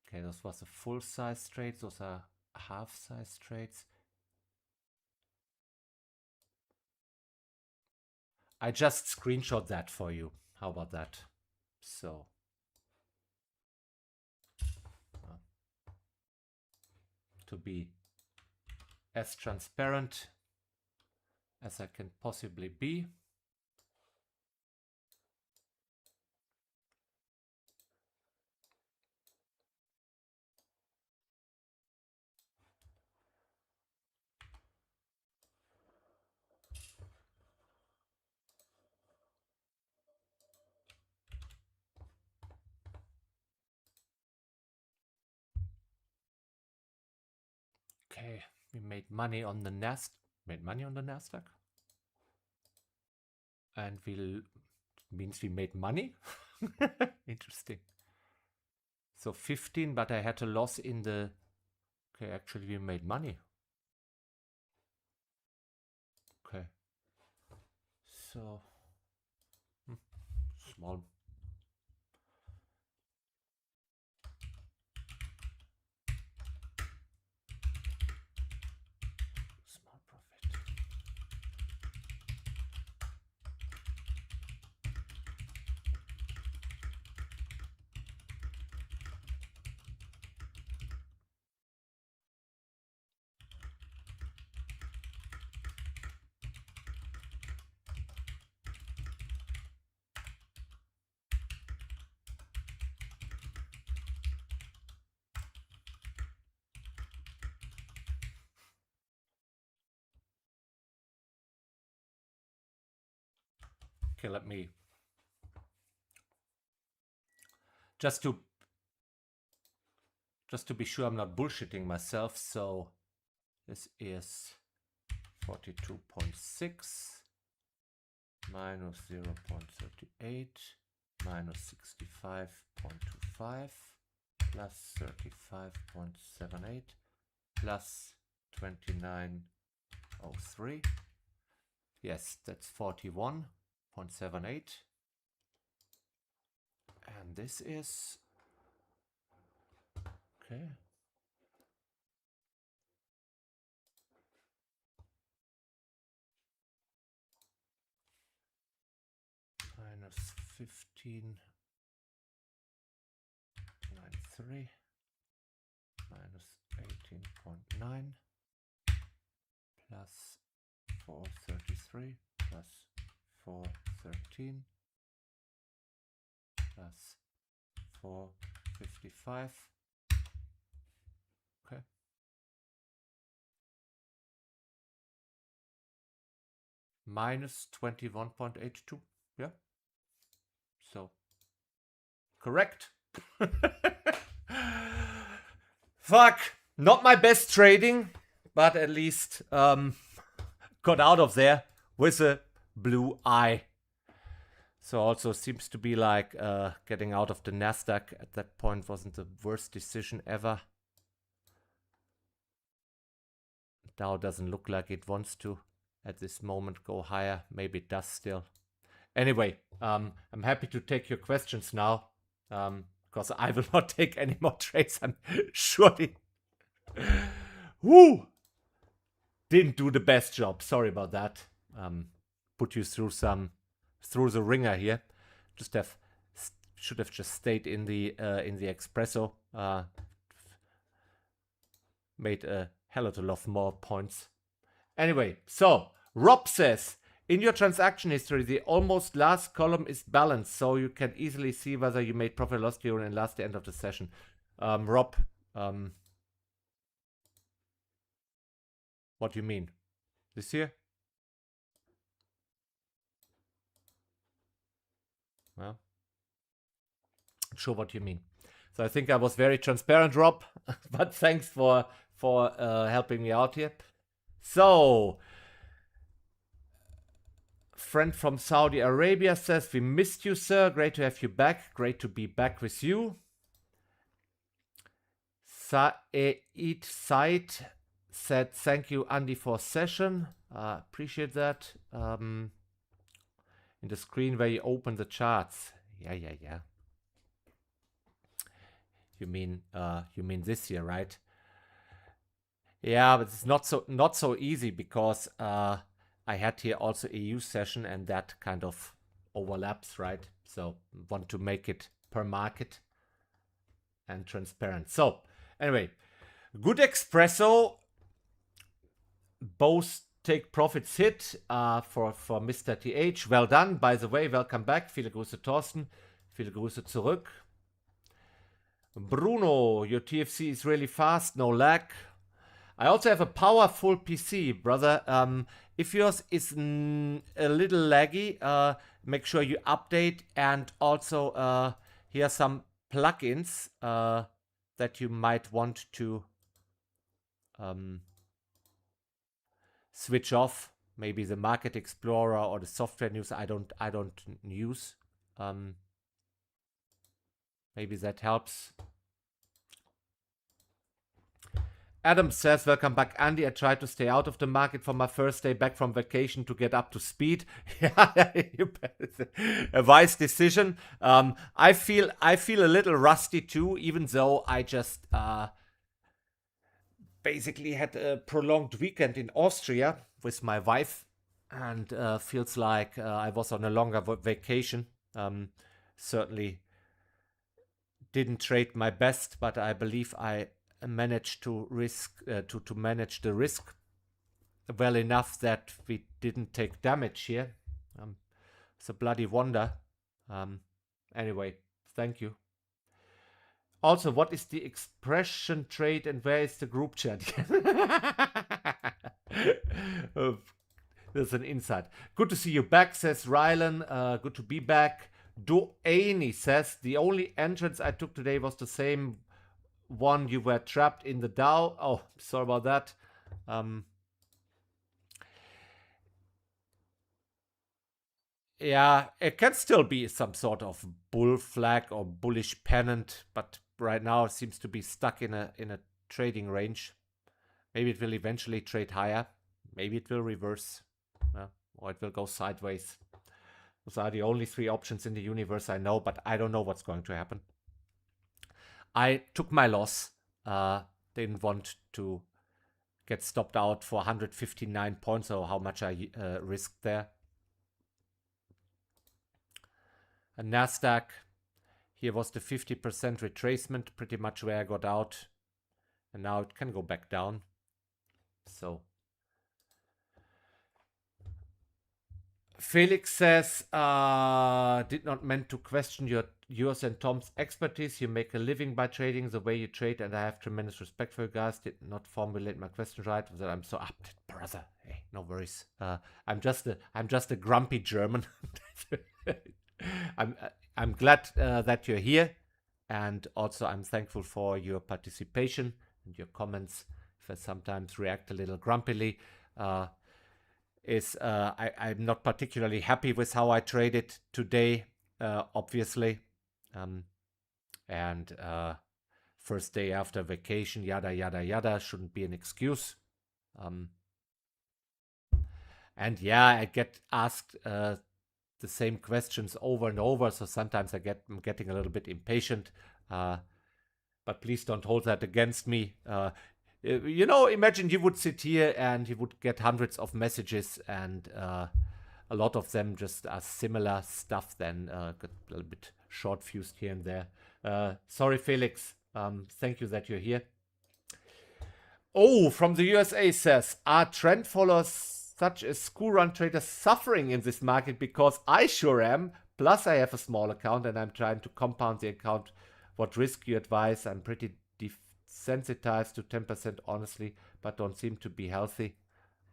Okay, this was a full size trade. Those are half size trades. I just screenshot that for you. How about that? So to be as transparent as I can possibly be. Okay, we made money on the NASDAQ. And means we made money. Interesting. So 15, but I had a loss in the, okay, actually we made money. Okay. So small. Okay, let me just to be sure I'm not bullshitting myself. So this is 42.6 minus 0.38 minus 65.25 plus 35.78 plus 29.03. Yes, that's 41.78. And this is okay. Minus 15.93 minus 18.9 plus 433 plus 413 plus 455. Okay. Minus 21.82. Yeah. So correct. Fuck. Not my best trading, but at least got out of there with a blue eye. So also seems to be like getting out of the NASDAQ at that point wasn't the worst decision ever. Dow doesn't look like it wants to at this moment go higher. Maybe it does still. Anyway, I'm happy to take your questions now, because I will not take any more trades. I'm surely woo, didn't do the best job. Sorry about that. Put you through the ringer here. Should have just stayed in the espresso. Made a hell of a lot more points. Anyway, so Rob says, in your transaction history, the almost last column is balanced, so you can easily see whether you made profit or loss during the last end of the session. Rob, what do you mean? This here? Well, not sure what you mean. So I think I was very transparent, Rob, but thanks for helping me out here. So, friend from Saudi Arabia says, we missed you, sir. Great to have you back. Great to be back with you. Saeed Said said, thank you, Andy, for session. Appreciate that. In the screen where you open the charts. Yeah. You mean this year, right? Yeah, but it's not so easy because I had here also EU session and that kind of overlaps, right? So want to make it per market and transparent. So anyway, good espresso. Both take profits hit for Mr. TH. Well done. By the way, welcome back. Viele Grüße, Thorsten. Viele Grüße zurück. Bruno, your TFC is really fast, no lag. I also have a powerful PC, brother. If yours is a little laggy, make sure you update. And also, here are some plugins that you might want to switch off. Maybe the Market Explorer or the Software News. I don't use. Maybe that helps. Adam says, welcome back, Andy. I tried to stay out of the market for my first day back from vacation to get up to speed. Yeah, a wise decision. I feel a little rusty too, even though I just basically had a prolonged weekend in Austria with my wife, and feels like I was on a longer vacation. Certainly didn't trade my best, but I believe I managed to manage the risk well enough that we didn't take damage here. It's a bloody wonder. Anyway, thank you. Also, what is the expression trade and where is the group chat? There's an insight. Good to see you back, says Rylan. Good to be back. Doani says, the only entrance I took today was the same one you were trapped in the Dow. Oh, sorry about that. Yeah, it can still be some sort of bull flag or bullish pennant, but right now it seems to be stuck in a trading range. Maybe it will eventually trade higher. Maybe it will reverse, or it will go sideways. Those are the only three options in the universe I know, but I don't know what's going to happen. I took my loss. Didn't want to get stopped out for 159 points, or how much I risked there. A NASDAQ, here was the 50% retracement, pretty much where I got out. And now it can go back down. So Felix says, did not meant to question yours and Tom's expertise. You make a living by trading the way you trade, and I have tremendous respect for you guys. Did not formulate my question right. That I'm so up, brother. Hey, no worries. I'm just a grumpy German. I'm glad that you're here, and also I'm thankful for your participation and your comments. If I sometimes react a little grumpily, I'm not particularly happy with how I traded today, obviously, and first day after vacation, yada yada yada, shouldn't be an excuse. And yeah, I get asked the same questions over and over, so sometimes I'm getting a little bit impatient, but please don't hold that against me. You know, imagine you would sit here and you would get hundreds of messages, and a lot of them just are similar stuff, then get a little bit short-fused here and there. Sorry, Felix. Thank you that you're here. Oh, from the USA says, are trend followers such as school run traders suffering in this market? Because I sure am. Plus, I have a small account and I'm trying to compound the account. What risk you advise? I'm pretty desensitized to 10%, honestly, but don't seem to be healthy.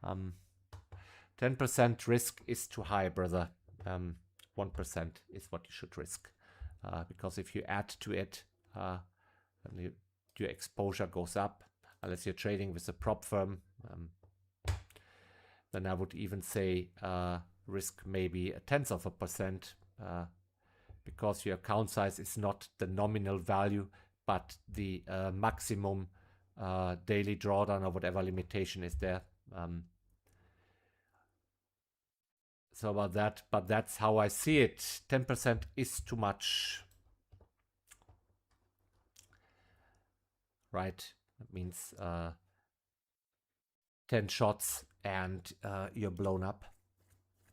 10% risk is too high, brother. 1% is what you should risk. Because if you add to it, then your exposure goes up. Unless you're trading with a prop firm, then I would even say risk maybe 0.1%, because your account size is not the nominal value, but the maximum daily drawdown or whatever limitation is there. So about that, but that's how I see it. 10% is too much. Right? That means 10 shots and you're blown up.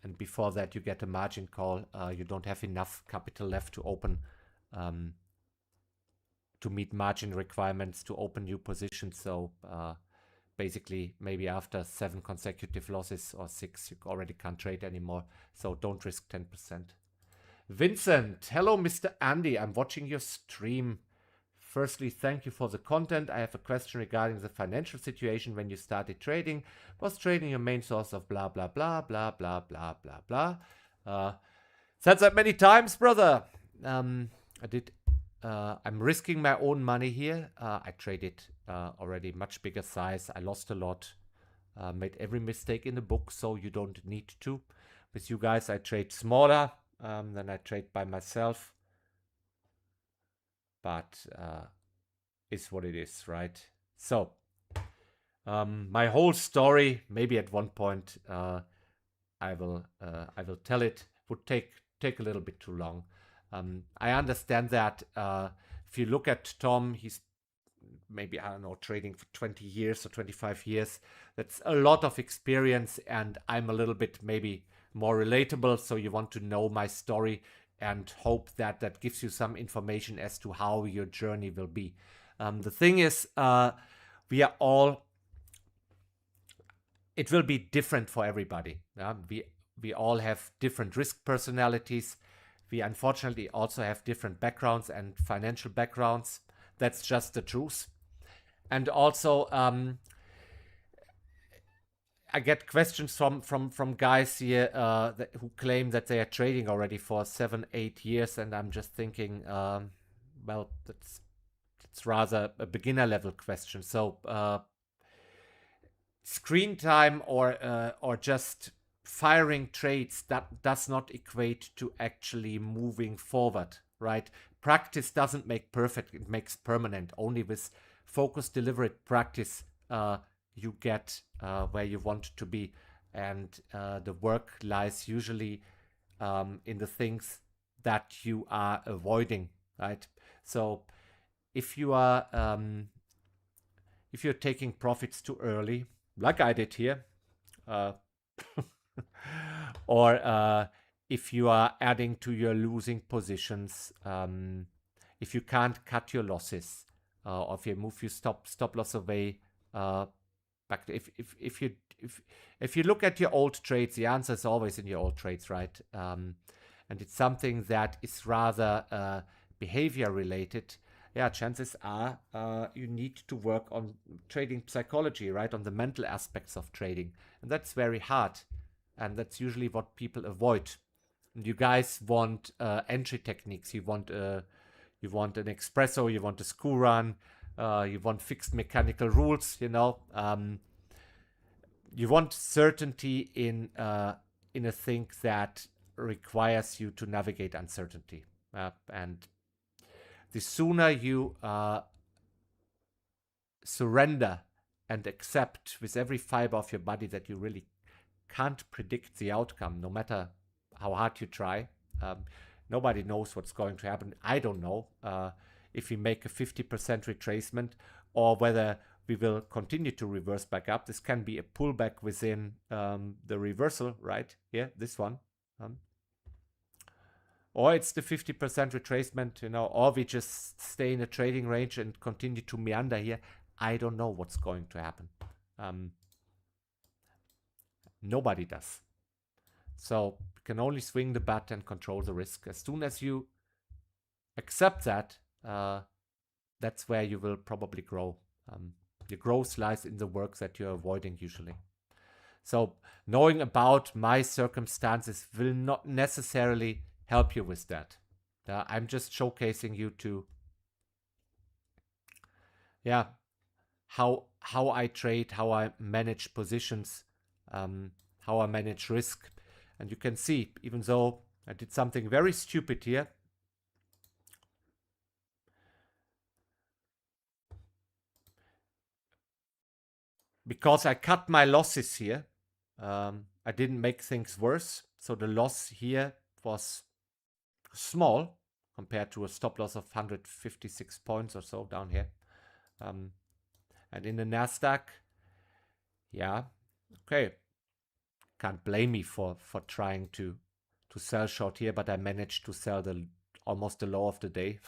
And before that, you get a margin call. You don't have enough capital left to open, to meet margin requirements to open new positions. So basically, maybe after 7 consecutive losses or 6, you already can't trade anymore. So don't risk 10%. Vincent, hello, Mr. Andy. I'm watching your stream. Firstly, thank you for the content. I have a question regarding the financial situation when you started trading. Was trading your main source of blah, blah, blah, blah, blah, blah, blah, blah. Said that many times, brother. I'm risking my own money here. I traded already much bigger size. I lost a lot. Made every mistake in the book, so you don't need to. With you guys, I trade smaller than I trade by myself. But it's what it is, right? So my whole story, maybe at one point I will tell it. Would take a little bit too long. I understand that if you look at Tom, he's maybe, I don't know, trading for 20 years or 25 years. That's a lot of experience, and I'm a little bit maybe more relatable. So you want to know my story and hope that that gives you some information as to how your journey will be. The thing is, we are all, it will be different for everybody. We all have different risk personalities. We unfortunately also have different backgrounds and financial backgrounds. That's just the truth. And also, I get questions from guys here who claim that they are trading already for 7-8 years, and I'm just thinking, well, that's rather a beginner level question. So screen time or just firing trades, that does not equate to actually moving forward, right? Practice doesn't make perfect, it makes permanent. Only with focused, deliberate practice you get where you want to be. And the work lies usually in the things that you are avoiding, right? So if you are if you're taking profits too early, like I did here, or if you are adding to your losing positions, if you can't cut your losses, or if you move your stop loss away, back to, if you look at your old trades, the answer is always in your old trades, right? And it's something that is rather behavior related. Yeah, chances are you need to work on trading psychology, right? On the mental aspects of trading. And that's very hard. And that's usually what people avoid. And you guys want entry techniques. You want an espresso, you want a school run, you want fixed mechanical rules, you know. You want certainty in a thing that requires you to navigate uncertainty. And the sooner you surrender and accept with every fiber of your body that you really can't predict the outcome, no matter how hard you try. Nobody knows what's going to happen. I don't know if we make a 50% retracement or whether we will continue to reverse back up. This can be a pullback within the reversal, right? Yeah, this one. Or it's the 50% retracement, you know, or we just stay in a trading range and continue to meander here. I don't know what's going to happen. Nobody does. So you can only swing the bat and control the risk. As soon as you accept that, that's where you will probably grow. Your growth lies in the work that you're avoiding usually. So knowing about my circumstances will not necessarily help you with that. I'm just showcasing you to, yeah, how I trade, how I manage positions, how I manage risk. And you can see, even though I did something very stupid here, because I cut my losses here, I didn't make things worse. So the loss here was small compared to a stop loss of 156 points or so down here. And in the NASDAQ, yeah, okay. Can't blame me for trying to sell short here, but I managed to sell almost the low of the day.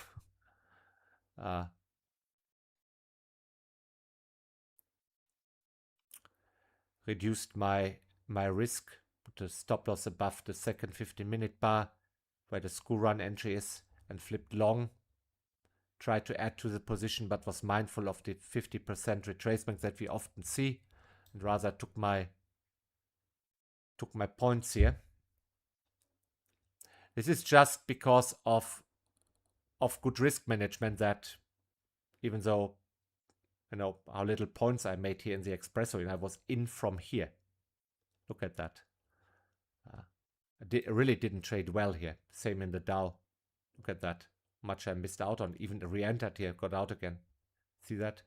Reduced my risk, put the stop loss above the second 15-minute bar where the school run entry is, and flipped long. Tried to add to the position, but was mindful of the 50% retracement that we often see, and rather took my points here. This is just because of good risk management, that even though, you know, how little points I made here in the espresso, and I was in from here. Look at that. I really didn't trade well here. Same in the Dow. Look at that. Much I missed out on. Even re-entered here, got out again. See that?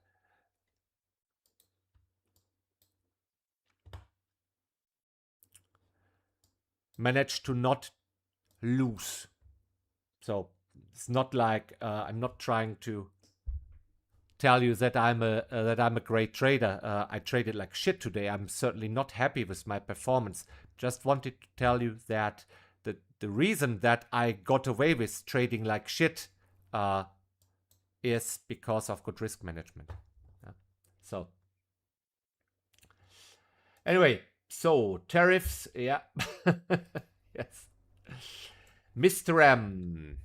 Managed to not lose. So it's not like I'm not trying to tell you that I'm a great trader. I traded like shit today. I'm certainly not happy with my performance. Just wanted to tell you that the reason that I got away with trading like shit is because of good risk management. Yeah. So anyway, so tariffs, yeah. Yes. Mr. M.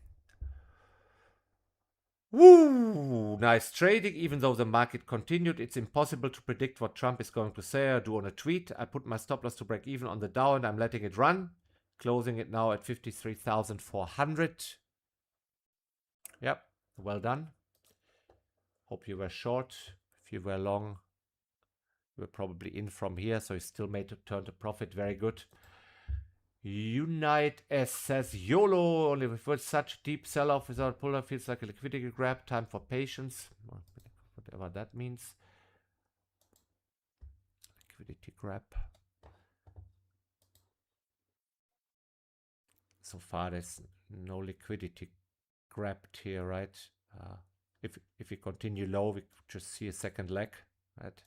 Woo! nice trading. Even though the market continued, it's impossible to predict what Trump is going to say or do on a tweet. I put my stop loss to break even on the Dow and I'm letting it run. Closing it now at 53,400. Yep, well done. Hope you were short. If you were long, you were probably in from here, so you still made a turn to profit. Very good. Unite S says YOLO, only with such deep sell-off without pull-up feels like a liquidity grab. Time for patience. Whatever that means. Liquidity grab. So far there's no liquidity grabbed here, right? If we continue low, we just see a second leg, right?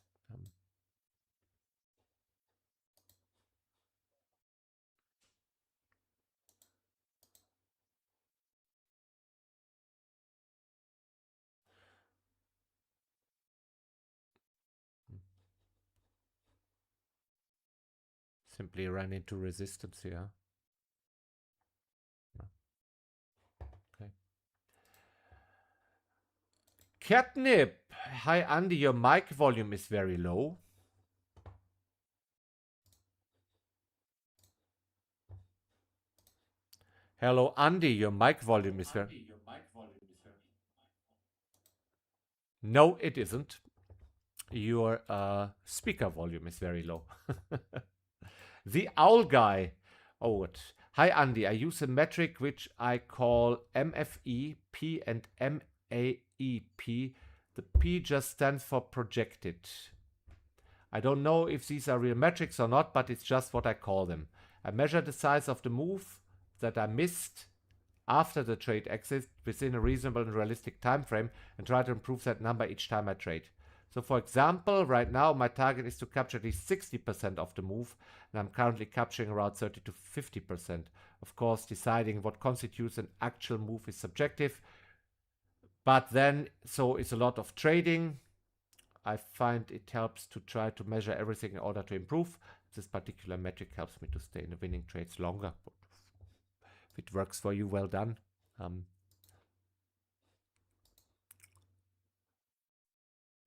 Simply ran into resistance here. Okay. Catnip. Hi, Andy. Your mic volume is very low. Hello, Andy. Your mic volume is very... No, it isn't. Your speaker volume is very low. The owl guy. Oh, what? Hi, Andy. I use a metric which I call MFE, P, and MAEP. The P just stands for projected. I don't know if these are real metrics or not, but it's just what I call them. I measure the size of the move that I missed after the trade exit within a reasonable and realistic time frame and try to improve that number each time I trade. So for example, right now my target is to capture at least 60% of the move, and I'm currently capturing around 30 to 50%. Of course, deciding what constitutes an actual move is subjective, but then so is a lot of trading. I find it helps to try to measure everything in order to improve. This particular metric helps me to stay in the winning trades longer. If it works for you, well done.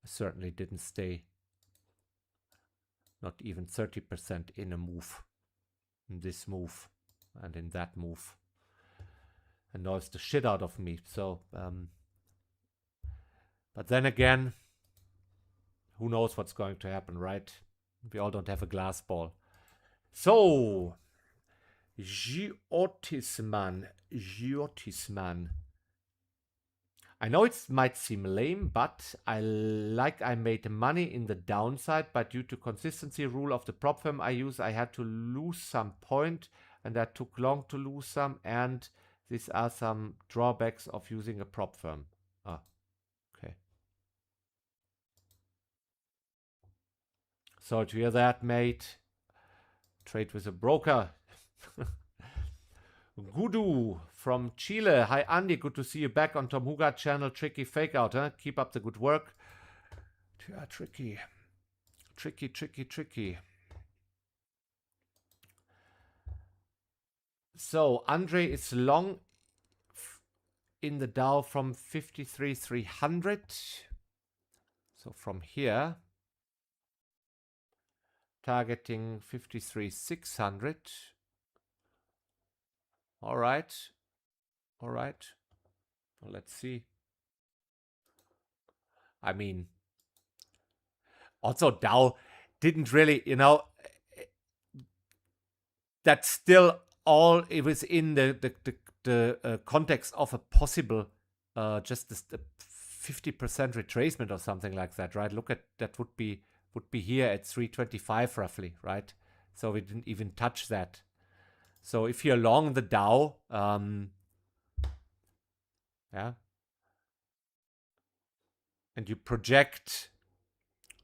I certainly didn't stay not even 30% in a move, in this move and in that move. Annoys the shit out of me. So, but then again, who knows what's going to happen, right? We all don't have a glass ball. So, Giotisman. I know it might seem lame, but I made money in the downside, but due to consistency rule of the prop firm I use, I had to lose some point, and that took long to lose some, and these are some drawbacks of using a prop firm. Ah, okay. Sorry to hear that, mate. Trade with a broker. Gudu from Chile. Hi, Andy. Good to see you back on Tom Hougaard channel. Tricky fake out, huh? Keep up the good work. Yeah, tricky. Tricky. So, Andre is long in the Dow from 53,300. So, from here, targeting 53,600. All right. Well, let's see. I mean, also Dow didn't really, that's still all it was in the context of a possible just this, 50% retracement or something like that, right? Look at that would be here at 325 roughly, right? So we didn't even touch that. So if you're long the Dow, yeah, and you project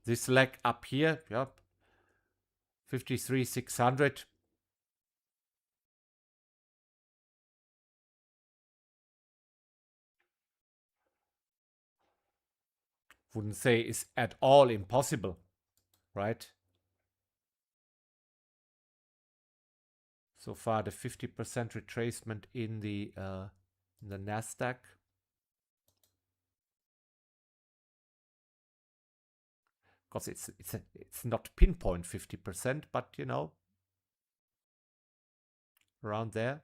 this leg up here, yep, 53,600. Wouldn't say is at all impossible, right? So far, the 50% retracement in the NASDAQ. course, it's not pinpoint 50%, but you know, around there.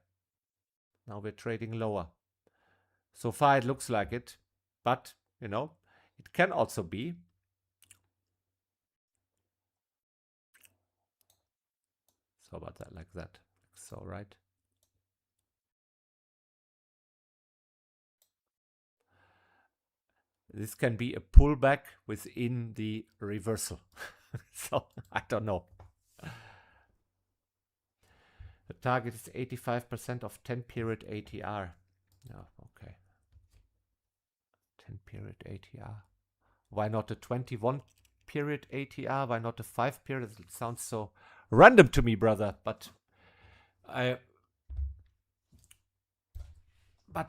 Now we're trading lower. So far it looks like it, but you know, it can also be. So about that, like that. So right. This can be a pullback within the reversal. So I don't know. The target is 85% of 10 period ATR. Yeah, okay. 10 period ATR. Why not a 21 period ATR? Why not a 5 period? It sounds so random to me, brother. But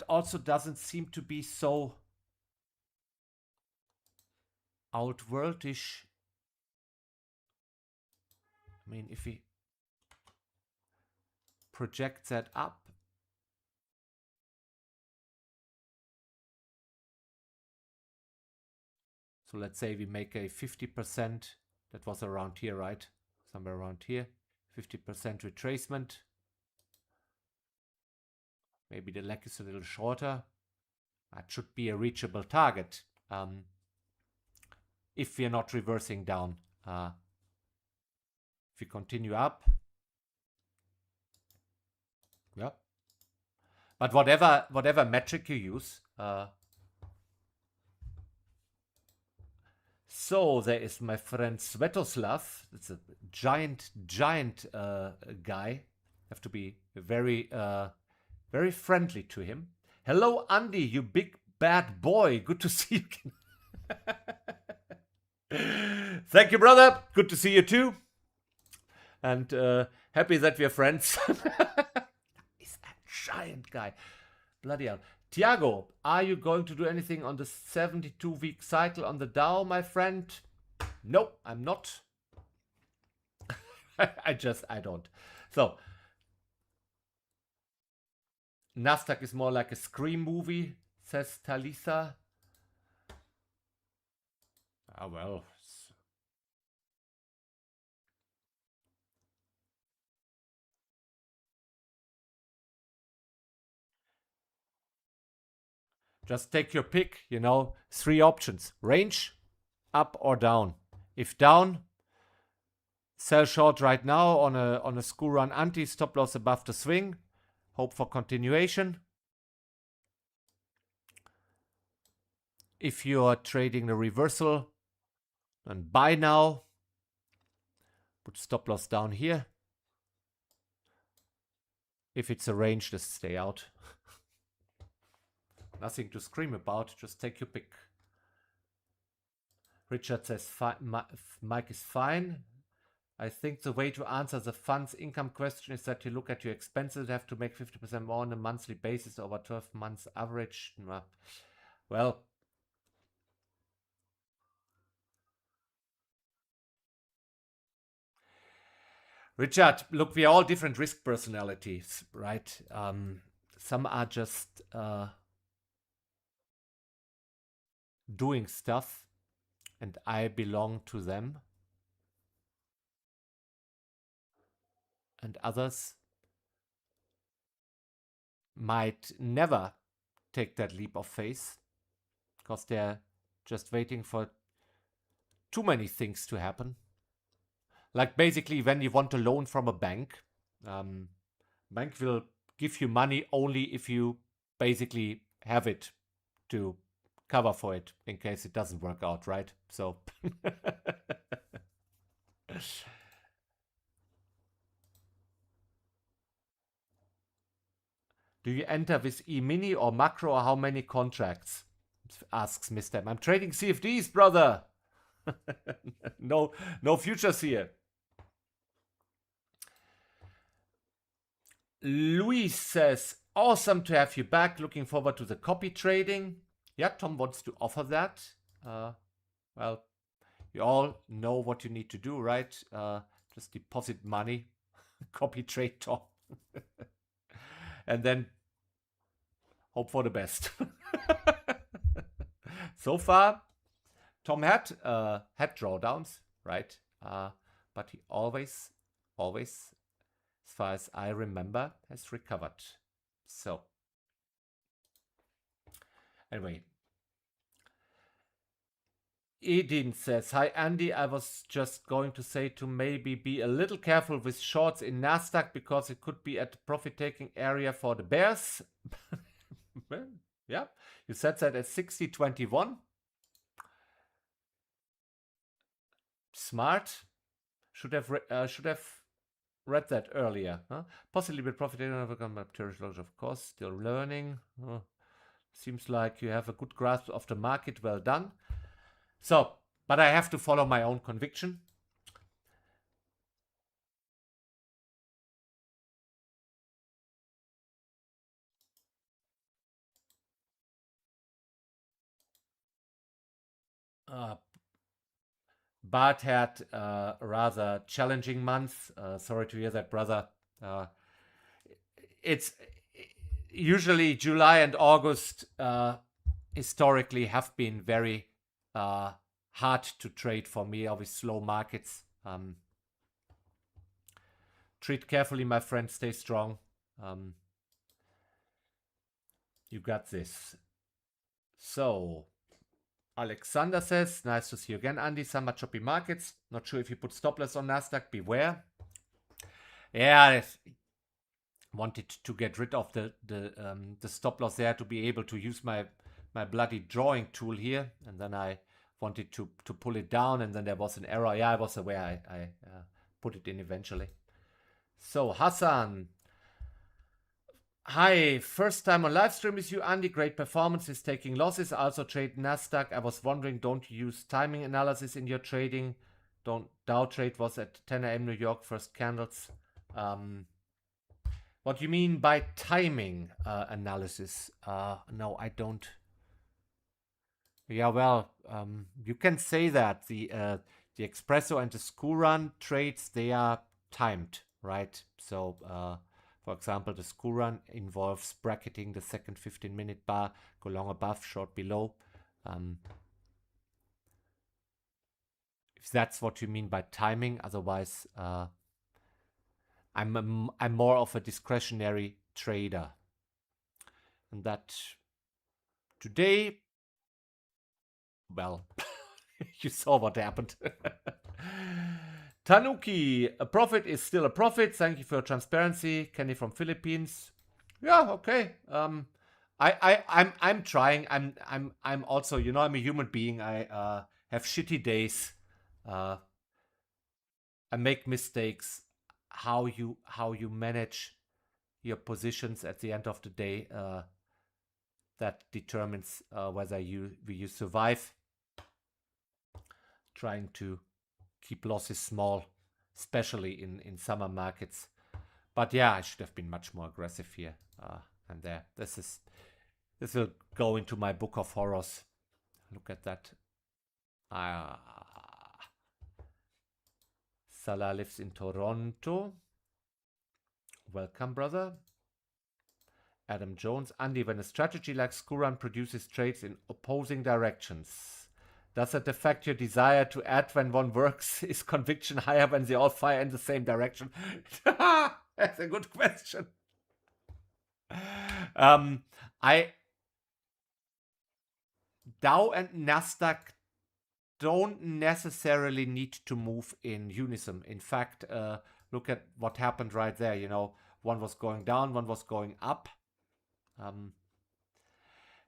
also doesn't seem to be so outworldish. I mean, if we project that up, so let's say we make a 50%, that was around here, right? Somewhere around here, 50% retracement. Maybe the leg is a little shorter. That should be a reachable target. If we are not reversing down. If we continue up. Yeah. But whatever metric you use. So there is my friend Svetoslav. It's a giant guy. Have to be very friendly to him. Hello, Andy, you big bad boy. Good to see you again. Thank you, brother. Good to see you too. And happy that we're friends. Is that giant guy. Bloody hell. Tiago, are you going to do anything on the 72-week cycle on the Dow, my friend? No, I'm not. I don't. So, NASDAQ is more like a Scream movie, says Talisa. Ah, well. Just take your pick, you know, 3 options. Range, up or down. If down, sell short right now on a school run anti, stop loss above the swing. Hope for continuation. If you are trading the reversal, then buy now. Put stop loss down here. If it's a range, just stay out. Nothing to scream about. Just take your pick. Richard says Mike is fine. I think the way to answer the fund's income question is that you look at your expenses. You have to make 50% more on a monthly basis over 12 months average. Well, Richard, look, we are all different risk personalities, right? Some are just doing stuff, and I belong to them. And others might never take that leap of faith because they're just waiting for too many things to happen. Like basically when you want a loan from a bank, bank will give you money only if you basically have it to cover for it in case it doesn't work out, right? So do you enter with E-mini or macro, or how many contracts? Asks Mr. M. I'm trading CFDs, brother. No futures here. Luis says, awesome to have you back. Looking forward to the copy trading. Yeah, Tom wants to offer that. Well, you all know what you need to do, right? Just deposit money, copy trade Tom. And then hope for the best. So far, Tom had drawdowns, right? But he always, as far as I remember, has recovered. So anyway, Edin says, hi Andy, I was just going to say to maybe be a little careful with shorts in NASDAQ because it could be at the profit-taking area for the bears. Well, yeah, you said that at 60.21. Smart. Should have read that earlier. Huh? Possibly with profit-taking of course. Still learning. Seems like you have a good grasp of the market. Well done. So, but I have to follow my own conviction. Bart had a rather challenging month. Sorry to hear that, brother. It's usually July and August historically have been very hard to trade for me, with slow markets. Treat carefully, my friend. Stay strong. You got this. So, Alexander says, nice to see you again, Andy. Summer choppy markets. Not sure if you put stop loss on NASDAQ. Beware. Yeah, I wanted to get rid of the stop loss there to be able to use my bloody drawing tool here. And then I wanted to pull it down, and then there was an error. Yeah, I was aware. I put it in eventually. So, Hassan. Hi, first time on live stream with you, Andy. Great performance is taking losses. I also trade NASDAQ. I was wondering, don't you use timing analysis in your trading? Dow trade was at 10 a.m. New York, first candles. What do you mean by timing analysis? No, I don't. Yeah, well, you can say that the espresso and the school run trades, they are timed, right? So, for example, the school run involves bracketing the second 15-minute bar, go long above, short below. If that's what you mean by timing, otherwise, I'm more of a discretionary trader, and that today, well, you saw what happened. Tanuki, a profit is still a profit. Thank you for your transparency. Kenny from Philippines. Yeah, okay. I'm trying. I'm also, I'm a human being. I have shitty days. I make mistakes. How you manage your positions at the end of the day, that determines whether you survive. Trying to keep losses small, especially in summer markets. But yeah, I should have been much more aggressive here and there. This will go into my book of horrors. Look at that. Salah lives in Toronto. Welcome, brother. Adam Jones. Andy, when a strategy like Skuran produces trades in opposing directions, does that affect your desire to add when one works? Is conviction higher when they all fire in the same direction? That's a good question. Dow and NASDAQ don't necessarily need to move in unison. In fact, look at what happened right there. One was going down, one was going up.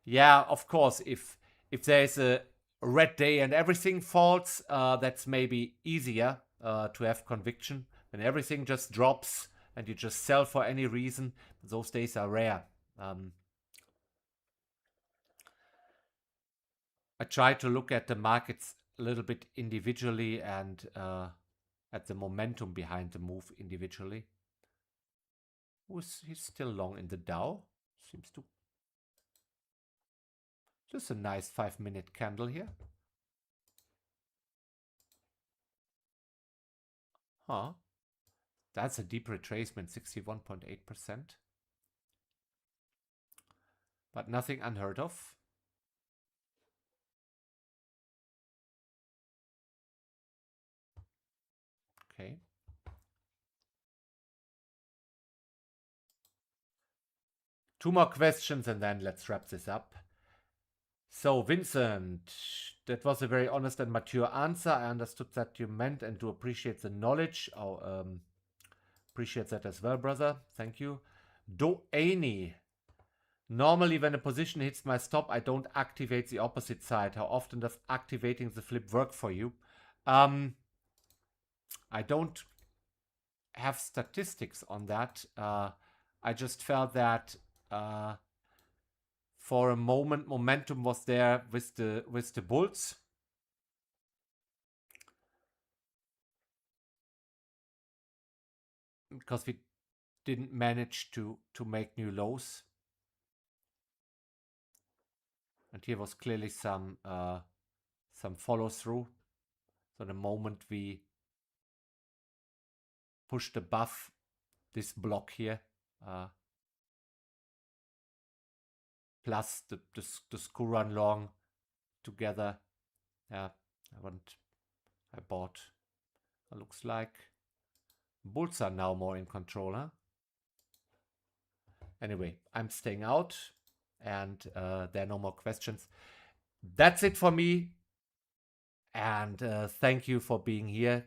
Yeah, of course, if there's a red day and everything falls, that's maybe easier to have conviction. When everything just drops and you just sell for any reason, those days are rare. I try to look at the markets a little bit individually and at the momentum behind the move individually. He's still long in the Dow. Seems to. Just a nice 5-minute candle here. Huh. That's a deep retracement, 61.8%. But nothing unheard of. Okay. Two more questions and then let's wrap this up. So, Vincent, that was a very honest and mature answer. I understood that you meant and do appreciate the knowledge. Appreciate that as well, brother. Thank you. Doani. Normally, when a position hits my stop, I don't activate the opposite side. How often does activating the flip work for you? I don't have statistics on that. I just felt that for a moment, momentum was there with the bulls. Because we didn't manage to make new lows. And here was clearly some follow through. So the moment we pushed above this block here, plus the screw run long together, yeah, I bought. It looks like bulls are now more in control, huh? Anyway, I'm staying out, and there are no more questions. That's it for me. And thank you for being here.